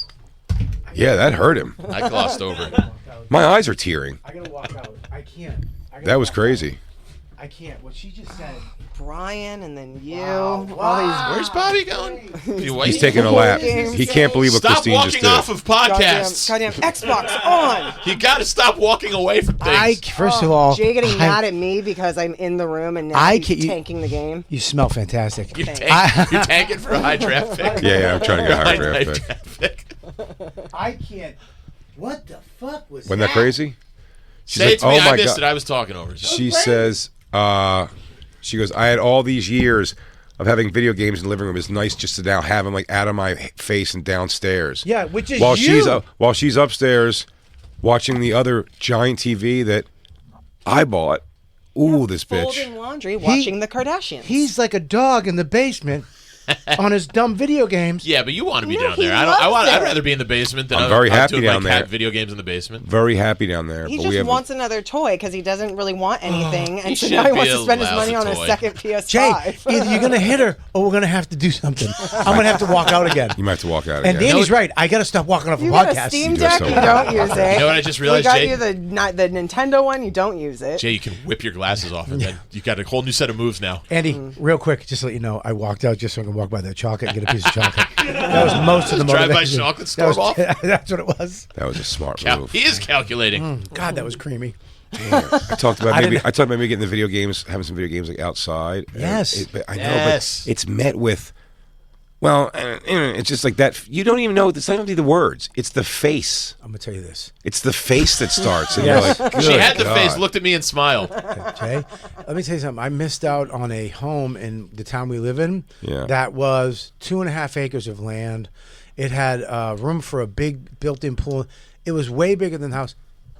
Yeah, that hurt him. I glossed over. My eyes are tearing. I gotta walk out. I can't. That was crazy. I can't. What she just said. Brian and then you. Wow. All Where's Bobby going? You He's taking a lap. Games. He can't believe what Stop Christine walking just did. off of podcasts. goddamn Xbox on. You got to stop walking away from things. First of all, Jay getting I- mad at me because I'm in the room and now I he's can't- you- tanking the game. You smell fantastic. You're tanking for a high draft pick. Yeah, I'm trying to get a high High draft pick. draft pick. I can't. What the fuck was Wasn't that crazy? She's Say it to me. "Oh I my missed God." it. I was talking over. you. She says, she goes, I had all these years of having video games in the living room. It's nice just to now have them like out of my face and downstairs. Yeah, which is while you. she's upstairs watching the other giant TV that I bought. Ooh, this bitch. Folding laundry, watching the Kardashians. He's like a dog in the basement on his dumb video games. Yeah, but you want to be No, down he there. loves I'd it. rather be in the basement than I'm very happy doing down my there. cat video games in the basement. Very happy down there. He but just we have wants another toy because he doesn't really want anything, and so should now he be wants to a spend his lousy money on a toy. second PS5. Jay, either you're gonna hit her or we're gonna have to do something. I'm gonna have to walk out again. You might have to walk out And again. Danny's right. I gotta stop walking off You a got a podcast. Steam You do Deck, so you well. don't use it. You know what I just We realized, got Jay? you the Nintendo one, you don't use it. Jay, you can whip your glasses off, and then you got a whole new set of moves now. Andy, real quick, just to let you know, I walked out just so I can walk by the chocolate and get a piece of chocolate. That was most of the Drive by motivation. chocolate, That was- storm off. That's what it was. That was a smart move. He is calculating. God, that was creamy. I talked about I maybe didn't- maybe getting the video games, having some video games like outside. And Yes. I know, Yes. but it's met with. Well, it's just like that. You don't even know. It's not even the words. It's the face. I'm gonna tell you this, It's the face that starts. And Yes. you're like, She "Good had the face, God." looked at me, and smiled. Jay. Let me tell you something. I missed out on a home in the town we live in. Yeah. That was 2.5 acres of land. It had room for a big built-in pool. It was way bigger than the house,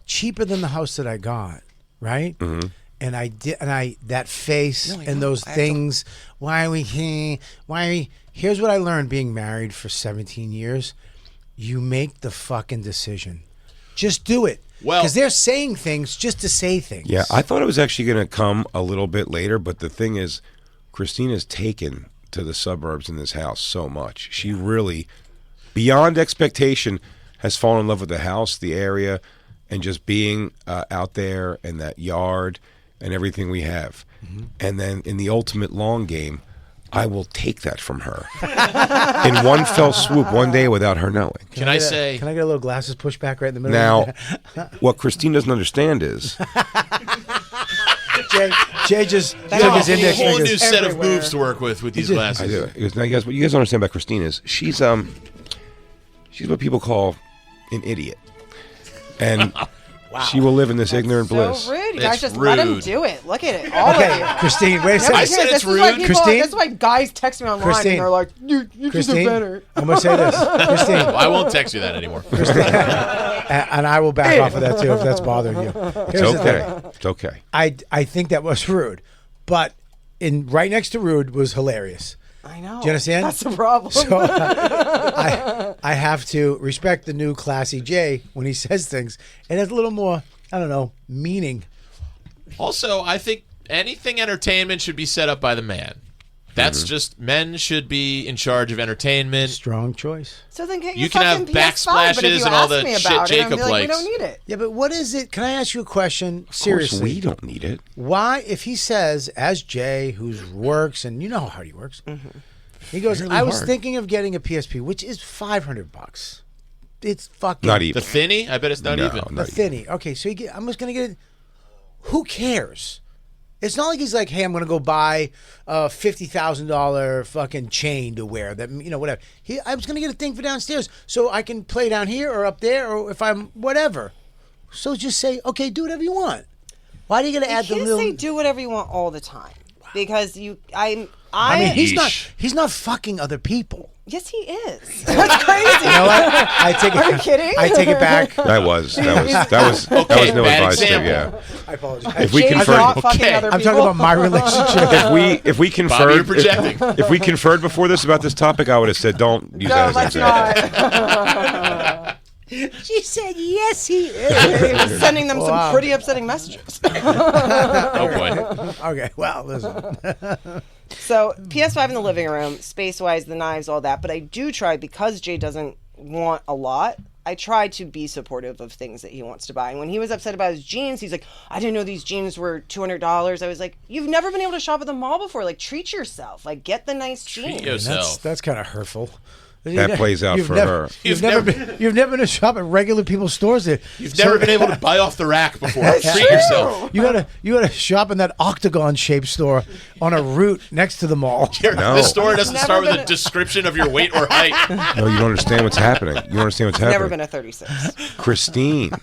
cheaper than the house that I got. Right. Mm-hmm. And I did, that face and those things. Why are we here? Why are we? Here's what I learned being married for 17 years. You make the fucking decision. Just do it. Well- because they're saying things just to say things. Yeah, I thought it was actually going to come a little bit later, but the thing is, Christina's taken to the suburbs in this house so much. She really, beyond expectation, has fallen in love with the house, the area, and just being out there and that yard and everything we have. Mm-hmm. And then in the ultimate long game, I will take that from her in one fell swoop one day without her knowing. Can I say? Can I get a little glasses pushed back right in the middle? Now, what Christine doesn't understand is Jay just took That's his a index whole new fingers. set of everywhere. moves to work with these I glasses. do. Because now, you guys, what you guys don't understand about Christine is she's what people call an idiot, and Wow. She will live in this ignorant bliss. So rude. You It's guys just let him rude. do it. Look at it. All of you. Christine, wait a Nobody second. I said cares. it's This is why rude. Christine? That's why guys text me online Christine. and they're like, you should Christine, do better. I'm going to say this. Christine, I won't text you that anymore. and I will back off of that too if that's bothering you. It's Here's the thing. okay. It's okay. I think that was rude, but right next to rude was hilarious. I know. Do you understand? That's the problem. So I have to respect the new classy Jay when he says things. It has a little more, I don't know, meaning. Also, I think anything entertainment should be set up by the man. That's just, men should be in charge of entertainment. Strong choice. So then get You your can have fucking PS5, but if backsplashes you and all ask the me shit about it, Jacob I'm like, likes. we don't need it. Yeah, but what is it? Can I ask you a question? Of course, Seriously. we don't need it. Why, if he says, as Jay, who works, and you know how hard he works, he goes, Really I was hard. thinking of getting a PSP, which is $500. It's fucking Not even. The thinny? I bet it's not No, even. the not thinny. Okay, so I'm just gonna get it. Who cares? It's not like he's like, hey, I'm gonna go buy a $50,000 fucking chain to wear. That whatever. I was gonna get a thing for downstairs so I can play down here or up there or if I'm whatever. So just say, okay, do whatever you want. Why do you gotta You add the can't little? say do whatever you want all the time. Because I mean, Yeesh. he's not fucking other people. yes, he is. That's crazy. You know what? I take it. Are you kidding? I take it back. That was no Okay, advice bad there. example. Yeah. I apologize. If we Jay's conferred, not fucking Okay. other I'm people. talking about my relationship. if we Bobby, you're conferred, projecting. if we conferred before this about this topic, I would have said, don't use No, that as let's an example. not. She said, yes, he is. He was sending them Wow. some pretty upsetting messages. Oh, boy. Okay, well, listen. So PS5 in the living room, space-wise, the knives, all that. But I do try, because Jay doesn't want a lot, I try to be supportive of things that he wants to buy. And when he was upset about his jeans, he's like, I didn't know these jeans were $200. I was like, you've never been able to shop at the mall before. Like, treat yourself. Like, get the nice jeans. yourself. That's kind of hurtful. That plays out for her. You've never been to shop at regular people's stores. You've never been able to buy off the rack before. Treat yourself. You gotta shop in that octagon-shaped store on a route next to the mall. No. This story doesn't Never start with been a a- description of your weight or height. No, you don't understand what's happening. You don't understand what's happening. Never been a 36. Christine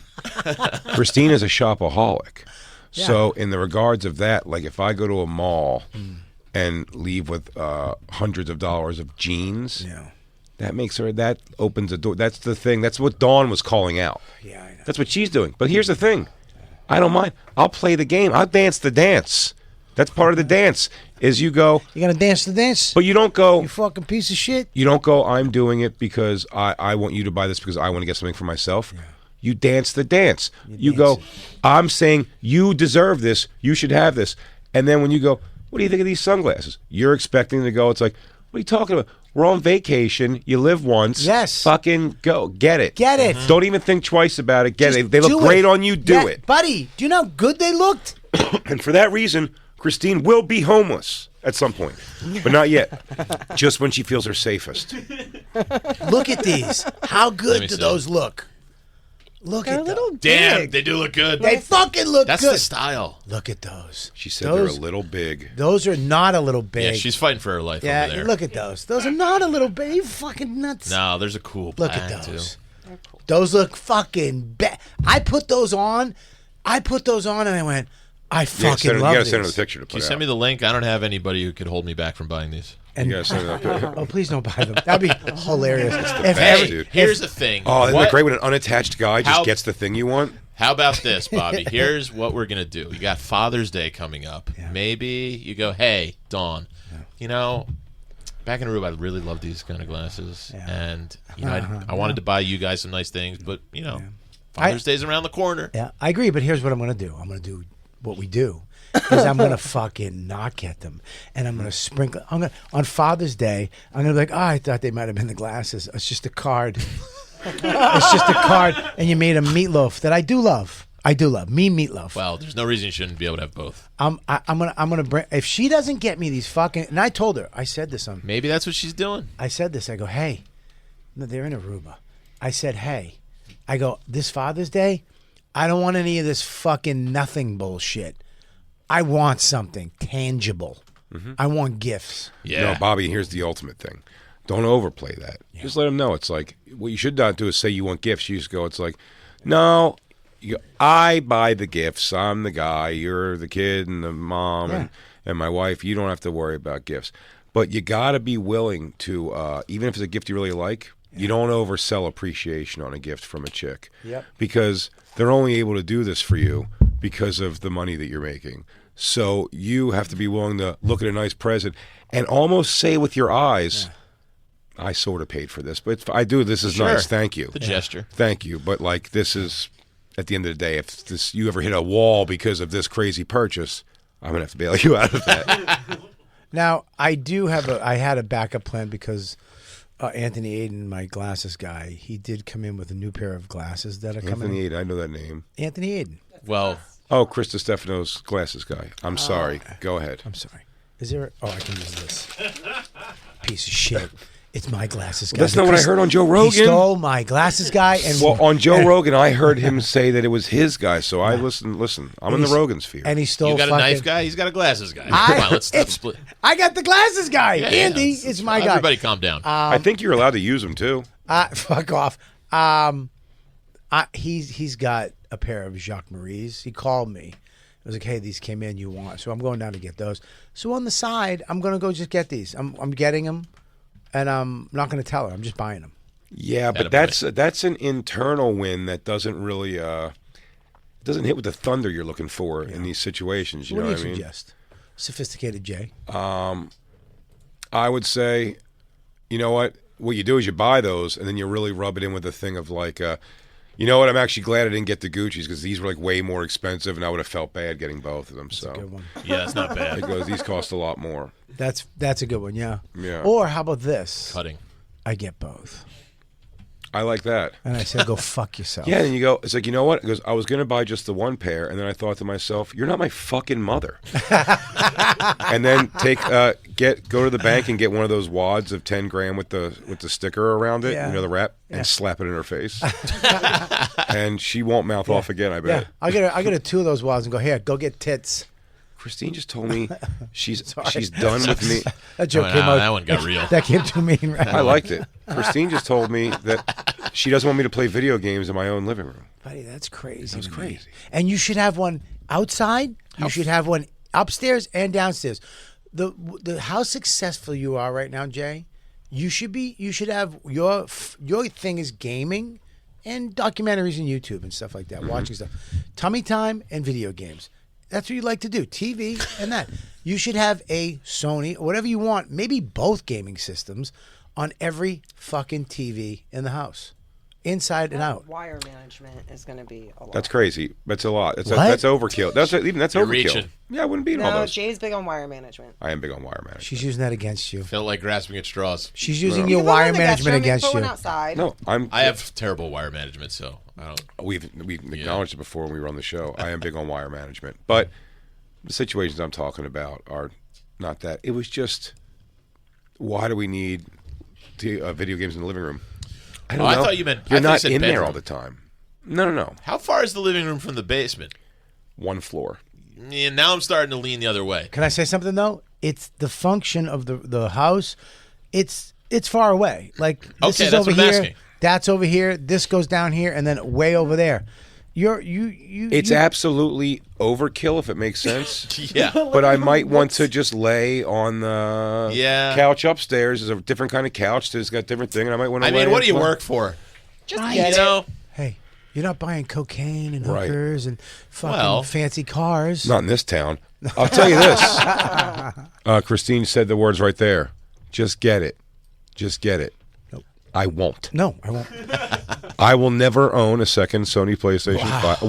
is a shopaholic. So in the regards of that, like if I go to a mall and leave with hundreds of dollars of jeans, that opens a door. That's the thing. That's what Dawn was calling out. Yeah, I know. That's what she's doing. But here's the thing. I don't mind. I'll play the game. I'll dance the dance. That's part of the dance. Is you go, You gonna dance the dance? but you don't go. You fucking piece of shit. You don't go, I'm doing it because I want you to buy this because I want to get something for myself. You dance the dance. You go, I'm saying you deserve this. You should have this. And then when you go, what do you think of these sunglasses? You're expecting to go, it's like, what are you talking about? We're on vacation. You live once. Yes. Fucking go. Get it. Get it. Don't even think twice about it. Get Just it. They look do great it. on you. Do Yeah, it. buddy. Do you know how good they looked? And for that reason, Christine will be homeless at some point. But not yet. Just when she feels her safest. Look at these. How Let good me do see. those look? Look They're a at little those. Damn, big. they do look good. They fucking look That's good. the style. Look at those. She said Those- they're a little big. Those are not a little big. Yeah, she's fighting for her life Yeah, over there. look at those. Those are not a little big. You fucking nuts. No, there's a cool Look black, at those. too. Those look fucking bad. I put those on. And I went, I fucking You love gotta these. send her the picture to Can you put send out. me the link? I don't have anybody who could hold me back from buying these. And, You gotta send her the oh, please don't buy them. That'd be hilarious. If best, dude. Here's the thing. Oh, isn't What- it great when an unattached guy just How- gets the thing you want? How about this, Bobby? Here's what we're going to do. You got Father's Day coming up. Maybe you go, hey, Dawn, you know, back in Aruba, I really love these kind of glasses. And, you know, I wanted to buy you guys some nice things, but, you know, Father's Day's around the corner. Yeah, I agree, but here's what I'm going to do. I'm going to do what we do. Is I'm gonna fucking not get them, and I'm gonna sprinkle. I'm gonna on Father's Day. I'm gonna be like, oh, I thought they might have been the glasses. It's just a card. It's just a card, and you made a meatloaf that I do love. I do love me meatloaf. Well, there's no reason you shouldn't be able to have both. I'm gonna bring. If she doesn't get me these fucking, and I told her, I said this on. Maybe that's what she's doing. I said this. I go, hey, no, they're in Aruba. I said, hey, I go this Father's Day. I don't want any of this fucking nothing bullshit. I want something tangible. I want gifts. Yeah. No, Bobby, here's the ultimate thing. Don't overplay that. Just let them know. It's like, what you should not do is say you want gifts. You just go, it's like, no, I buy the gifts. I'm the guy. You're the kid and the mom and my wife. You don't have to worry about gifts. But you got to be willing to, even if it's a gift you really like, you don't oversell appreciation on a gift from a chick. Yep. Because they're only able to do this for you because of the money that you're making. So you have to be willing to look at a nice present and almost say with your eyes, I sort of paid for this, but if I do. This is nice. Thank you. The gesture. Thank you. But like, this is, at the end of the day, if you ever hit a wall because of this crazy purchase, I'm going to have to bail you out of that. Now, I had a backup plan because Anthony Aiden, my glasses guy, he did come in with a new pair of glasses that are coming in. Anthony Aiden, I know that name. Anthony Aiden. Well. Oh, Krista Stefano's glasses guy. I'm sorry. Go ahead. I'm sorry. Is there? Oh, I can use this. Piece of shit. It's my glasses guy. That's not what I heard on Joe Rogan. He stole my glasses guy. And well, on Joe Rogan, I heard him say that it was his guy. So I listen. I'm in the Rogan sphere. And he stole. You got a knife guy. He's got a glasses guy. Come on, let's split. I got the glasses guy. Andy is my guy. Everybody, calm down. I think you're allowed to use them too. Fuck off. He's got a pair of Jacques Marie's. He called me. It was like, hey, these came in. You want? So I'm going down to get those. So on the side, I'm gonna go just get these. I'm getting them. And I'm not going to tell her. I'm just buying them. Yeah, but that's an internal win that doesn't really doesn't hit with the thunder you're looking for in these situations. You know what I mean? What do you suggest? Sophisticated Jay. I would say, you know what? What you do is you buy those, and then you really rub it in with the thing of like, you know what? I'm actually glad I didn't get the Gucci's because these were like way more expensive, and I would have felt bad getting both of them. That's so a good one. Yeah, that's not bad. Because these cost a lot more. That's a good one, yeah. Yeah. Or how about this? Cutting. I get both. I like that. And I said, go fuck yourself. Yeah, and you go, it's like, you know what? It goes, I was going to buy just the one pair, and then I thought to myself, you're not my fucking mother. And then go to the bank and get one of those wads of 10 grand with the sticker around it, the wrap, and slap it in her face. And she won't mouth off again, I bet. Yeah, I get two of those wads and go, here, go get tits. Christine just told me she's done with me. That joke came out. That one got real. That came too mean, right? I liked it. Christine just told me that she doesn't want me to play video games in my own living room. Buddy, that's crazy. That's crazy. And you should have one outside. You should have one upstairs and downstairs. The how successful you are right now, Jay. You should have your thing is gaming and documentaries and YouTube and stuff like that. Watching stuff, tummy time and video games. That's what you like to do, TV and that. You should have a Sony or whatever you want, maybe both gaming systems on every fucking TV in the house, inside and out. Wire management is going to be a lot. That's crazy. That's a lot. That's overkill. That's overkill. Reaching. Yeah, I wouldn't beat all No, those. Jay's big on wire management. I am big on wire management. She's using that against you. Felt like grasping at straws. She's using your wire management against put you. one outside. No, I have terrible wire management, so I don't. We've acknowledged it before when we were on the show. I am big on wire management, but the situations I'm talking about are not that. It was just, why do we need video games in the living room? I don't know. I thought you meant you're not you said in there bedroom. all the time. No. How far is the living room from the basement? One floor. Yeah, now I'm starting to lean the other way. Can I say something though? It's the function of the house. It's far away. Like this Okay, is that's over what I'm here. asking. That's over here. This goes down here, and then way over there. It's absolutely overkill if it makes sense. Yeah. But I might want to just lay on the couch upstairs. There's a different kind of couch that's got a different thing, and I might want to. I mean, what do you work for? Just Right. get You know, Hey, you're not buying cocaine and Right. hookers and fucking fancy cars. Not in this town. I'll tell you this. Christine said the words right there. Just get it. Just get it. Nope. I won't. No, I won't. I will never own a second Sony PlayStation 5.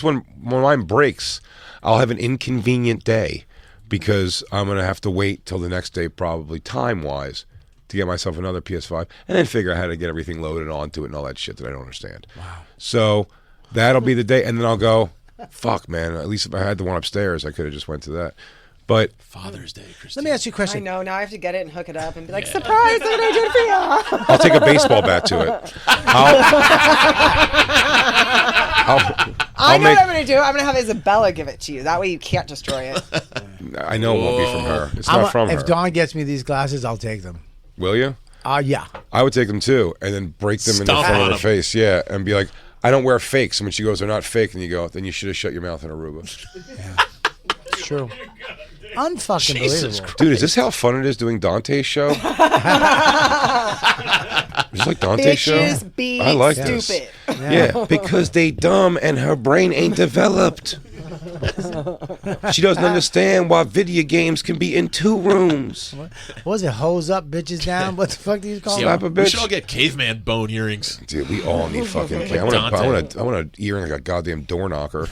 When mine breaks, I'll have an inconvenient day because I'm going to have to wait till the next day, probably time-wise, to get myself another PS5 and then figure out how to get everything loaded onto it and all that shit that I don't understand. Wow. So that'll be the day, and then I'll go, fuck, man, at least if I had the one upstairs, I could have just went to that. But Father's Day, Christine. Let me ask you a I question. know. Now I have to get it and hook it up and be like, surprise, look what I did for you. I'll take a baseball bat to it. I know what I'm going to do. I'm going to have Isabella give it to you. That way you can't destroy it. I know it won't be from her. It's not from her. If Dawn gets me these glasses, I'll take them. Will you? Yeah. I would take them too, and then break them in the Stomp front on of her them. face, and be like, I don't wear fakes. And when she goes, they're not fake, and you go, then you should have shut your mouth in Aruba. It's true. Unfucking Jesus believable. Dude, is this how fun it is doing Dante's show? Is this like Dante's show? Bitches be I like stupid. this. Yeah, because they dumb and her brain ain't developed. She doesn't understand why video games can be in 2 rooms. What was it? Hose up, bitches down? What the fuck do you call Slap it? a We bitch. should all get caveman bone earrings. Dude, we all need fucking. Like I want Dante. an earring like a goddamn door knocker.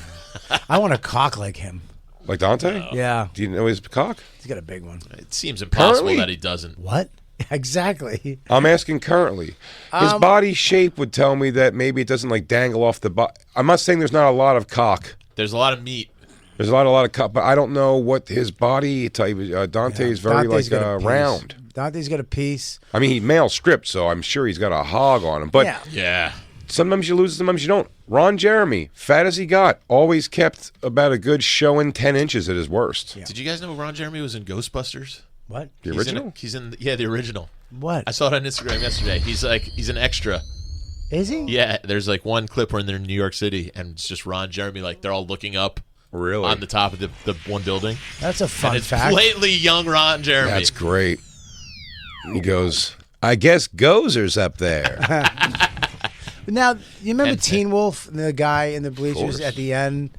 I want a cock like him. Like Dante? Yeah. Do you know his cock? He's got a big one. It seems impossible Currently? that he doesn't. What? Exactly. I'm asking currently. His body shape would tell me that maybe it doesn't like dangle off the body. I'm not saying there's not a lot of cock. There's a lot of meat. There's a lot of cock, but I don't know what his body type is. Dante's very Dante's got a piece. round. Dante's got a piece. I mean, he's male stripped, so I'm sure he's got a hog on him. But Yeah. Yeah. sometimes you lose, sometimes you don't. Ron Jeremy, fat as he got, always kept about a good showing 10 inches at his worst. Yeah. Did you guys know Ron Jeremy was in Ghostbusters? What? The original? He's in the original. What? I saw it on Instagram yesterday. He's an extra. Is he? Yeah, there's like one clip where they're in New York City and it's just Ron Jeremy, like they're all looking up Really? on the top of the one building. That's a And fun it's fact. blatantly young Ron Jeremy. That's great. He goes, I guess Gozer's up there. Now, you remember And- Teen Wolf, the guy in the bleachers course. at the end?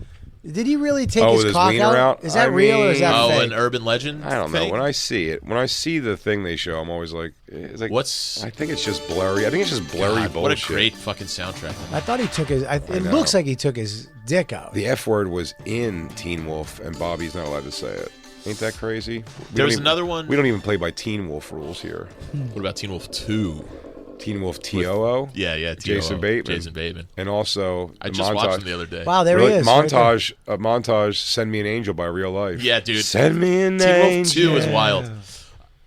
Did he really take Oh, his with his cock wiener out? out? Is that I real or is that Oh, fake? an urban legend? I don't know. thing? When I see it, when I see the thing they show, I'm always like, it's like What's I think it's just blurry. I think it's just blurry God, bullshit. what a great fucking soundtrack. I thought he took his. It know. looks like he took his dick out. The F word was in Teen Wolf, and Bobby's not allowed to say it. Ain't that crazy? There was don't even- another one- We don't even play by Teen Wolf rules here. What about Teen Wolf 2? Teen Wolf TOO. Yeah, Jason TOO. Bateman. Jason Bateman. And also I the just montage. watched him the other day. Wow, there Really? he is. right there. montage. Send Me an Angel by Real Life. Yeah, dude. Send me an Teen Wolf angel. 2 was wild.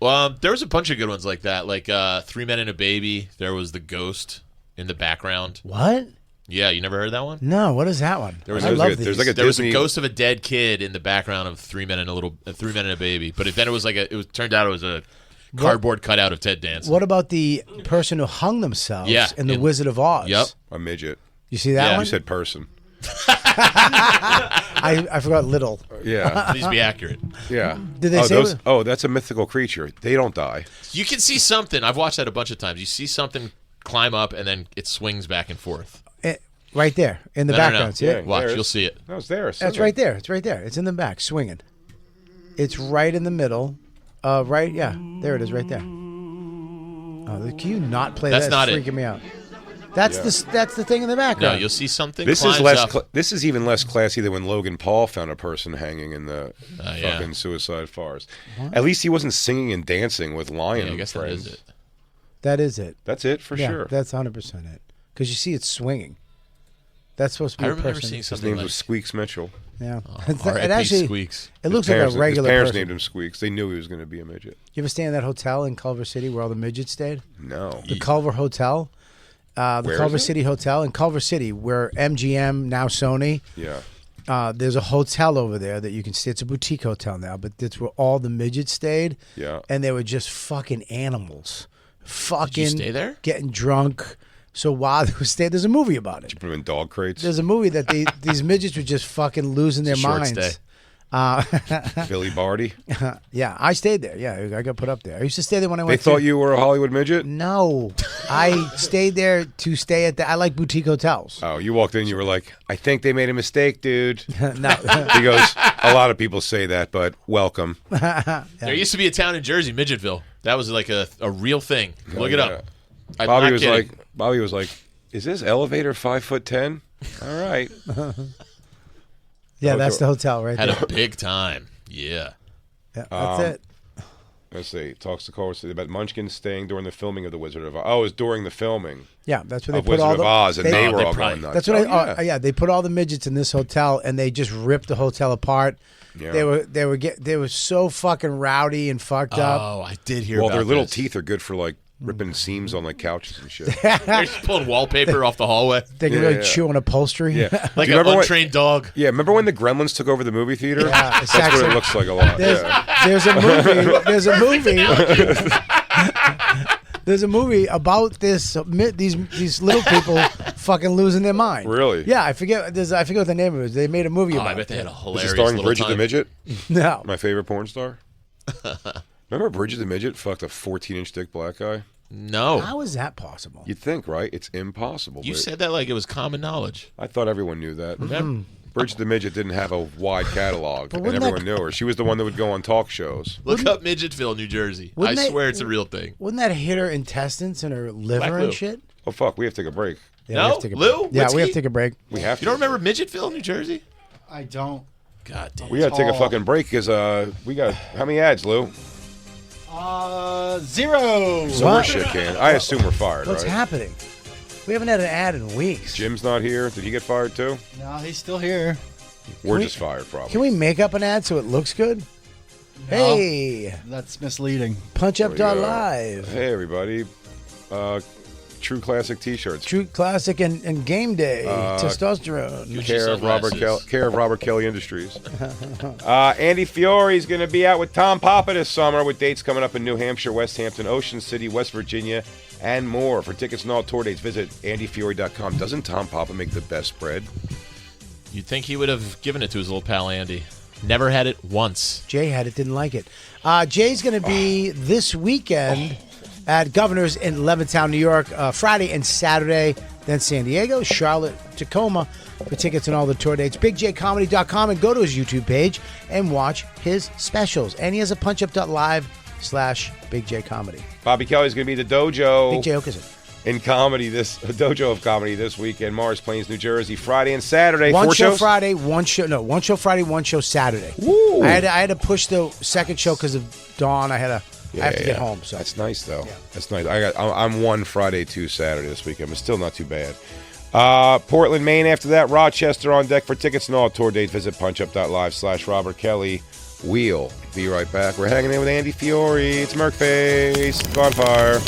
Well, there was a bunch of good ones like that, like 3 Men and a Baby. There was the ghost in the background. What? Yeah, you never heard that one? No, what is that one? was- I there's love like a- these. there's like a There was a Disney- ghost of a dead kid in the background of 3 Men and a Baby. But then it was like turned out it was a cardboard cutout of Ted Danson. What about the person who hung themselves Yeah, in The Wizard of Oz? Yep. A midget. You see that Yeah. one? You said person. I forgot little. Yeah. Please be accurate. Yeah. Did they say those, what- oh, that's a mythical creature. They don't die. You can see something. I've watched that a bunch of times. You see something climb up and then it swings back and forth. Right there in the No. background. See Yeah. it? Watch, There it you'll is. see it. No, it's there. That's right there. It's right there. It's in the back, swinging. It's right in the middle. Right, yeah. There it is, right there. Oh, can you not play That's that? not It's it. freaking me out. That's the thing in the No, background. you'll see something. This is climbs less. up. This is even less classy than when Logan Paul found a person hanging in the yeah. fucking suicide forest. At least he wasn't singing and dancing with lion Yeah, I guess that friends. is it. That is it. That's it for Yeah, sure. that's 100% it. Because you see it swinging. That's supposed to I be a remember person. seeing His something name like was Squeaks Mitchell. Yeah. R.I.P. it actually Squeaks. it looks like a regular His parents person. named him Squeaks. They knew he was going to be a midget. You ever stay in that hotel in Culver City where all the midgets stayed? No. The Culver Hotel. The Where Culver is it? City Hotel in Culver City, where MGM, now Sony, Yeah. there's a hotel over there that you can stay. It's a boutique hotel now, but that's where all the midgets stayed. Yeah. And they were just fucking animals. Fucking stay there? getting drunk. So while they were staying, there's a movie about it. Put him in dog crates. There's a movie that these midgets were just fucking losing their Short minds. stay. Billy Barty. Yeah, I stayed there. Yeah, I got put up there. I used to stay there when I They went thought to... you were a Hollywood midget? No. I stayed there to stay at I like boutique hotels. Oh, you walked in, you were like, I think they made a mistake, dude. No. He goes, a lot of people say that, but welcome. There used to be a town in Jersey, Midgetville. That was like a real thing. Look it yeah. up. I'm Bobby not was kidding. like, is this elevator 5'10"? All right. Yeah, that's the hotel right Had there. a big time. Yeah. Yeah, that's it. Let's see. Talks to Cole about Munchkin staying during the filming of The Wizard of Oz. Oh, it was during the filming Yeah, that's where they of put Wizard all of the Oz, and they were they all probably- going nuts. That's what Oh, yeah, they put all the midgets in this hotel and they just ripped the hotel apart. Yeah. They were so fucking rowdy and fucked up. Oh, I did hear Well, about their little this. teeth are good for like ripping seams on like couches and shit. They're just pulling wallpaper off the hallway. They can Yeah, really yeah. chew on upholstery. Yeah. Like Do you an remember when- untrained dog. Yeah, remember when the Gremlins took over the movie theater? Yeah, That's what exactly. it looks like a lot. There's a movie. There's a movie about these little people fucking losing their mind. Really? Yeah, I forget what the name of it was. They made a movie about I bet they had a Is hilarious it starring little Bridget the time. Midget? No. My favorite porn star. Remember Bridget the Midget fucked a 14-inch dick black guy? No. How is that possible? You'd think, right? It's impossible. You but said that like it was common knowledge. I thought everyone knew that. Remember? Bridget the Midget didn't have a wide catalog, and wouldn't everyone knew her. She was the one that would go on talk shows. Look up Midgetville, New Jersey. I Wouldn't they- swear it's a real thing. Wouldn't that hit her intestines and her liver Black and Lou. shit? Oh, fuck. We have to take a break. Yeah, No? we have to take a Lou? break. Yeah, we have Whiskey? to take a break. We have to. You don't remember Midgetville, New Jersey? I don't. God damn. We got to take a fucking break because we got how many ads, Lou? 0. So we're shit can. I assume we're fired, What's right? happening? We haven't had an ad in weeks. Jim's not here. Did he get fired too? No, he's still here. We're we- just fired, probably. Can we make up an ad so it looks good? No. Hey, That's misleading. punchup.live. Hey, everybody. True Classic T-shirts. True Classic and Game Day. Testosterone. Gucci Care of Robert Kelly Industries. Andy Fiori is going to be out with Tom Papa this summer with dates coming up in New Hampshire, West Hampton, Ocean City, West Virginia, and more. For tickets and all tour dates, visit andyfiori.com. Doesn't Tom Papa make the best bread? You'd think he would have given it to his little pal Andy. Never had it once. Jay had it, didn't like it. Jay's going to be this weekend at Governor's in Levittown, New York, Friday and Saturday. Then San Diego, Charlotte, Tacoma. For tickets and all the tour dates, bigjcomedy.com, and go to his YouTube page and watch his specials. And he has a punchup.live/bigjcomedy. Bobby Kelly's going to be the dojo. Big J Okerson. In comedy, this dojo of comedy this weekend, Morris Plains, New Jersey, Friday and Saturday. One 4 show shows? Friday, one show Friday, one show Saturday. Woo. I had to push the second show because of Dawn. I have to get home. So That's nice, though. That's nice. I'm one Friday, 2 Saturday this weekend, but still not too bad. Portland, Maine. After that, Rochester on deck. For tickets and all tour dates, visit punchup.live/Robert Kelly. We'll be right back. We're hanging in with Andy Fiori. It's Merkface. Bonfire.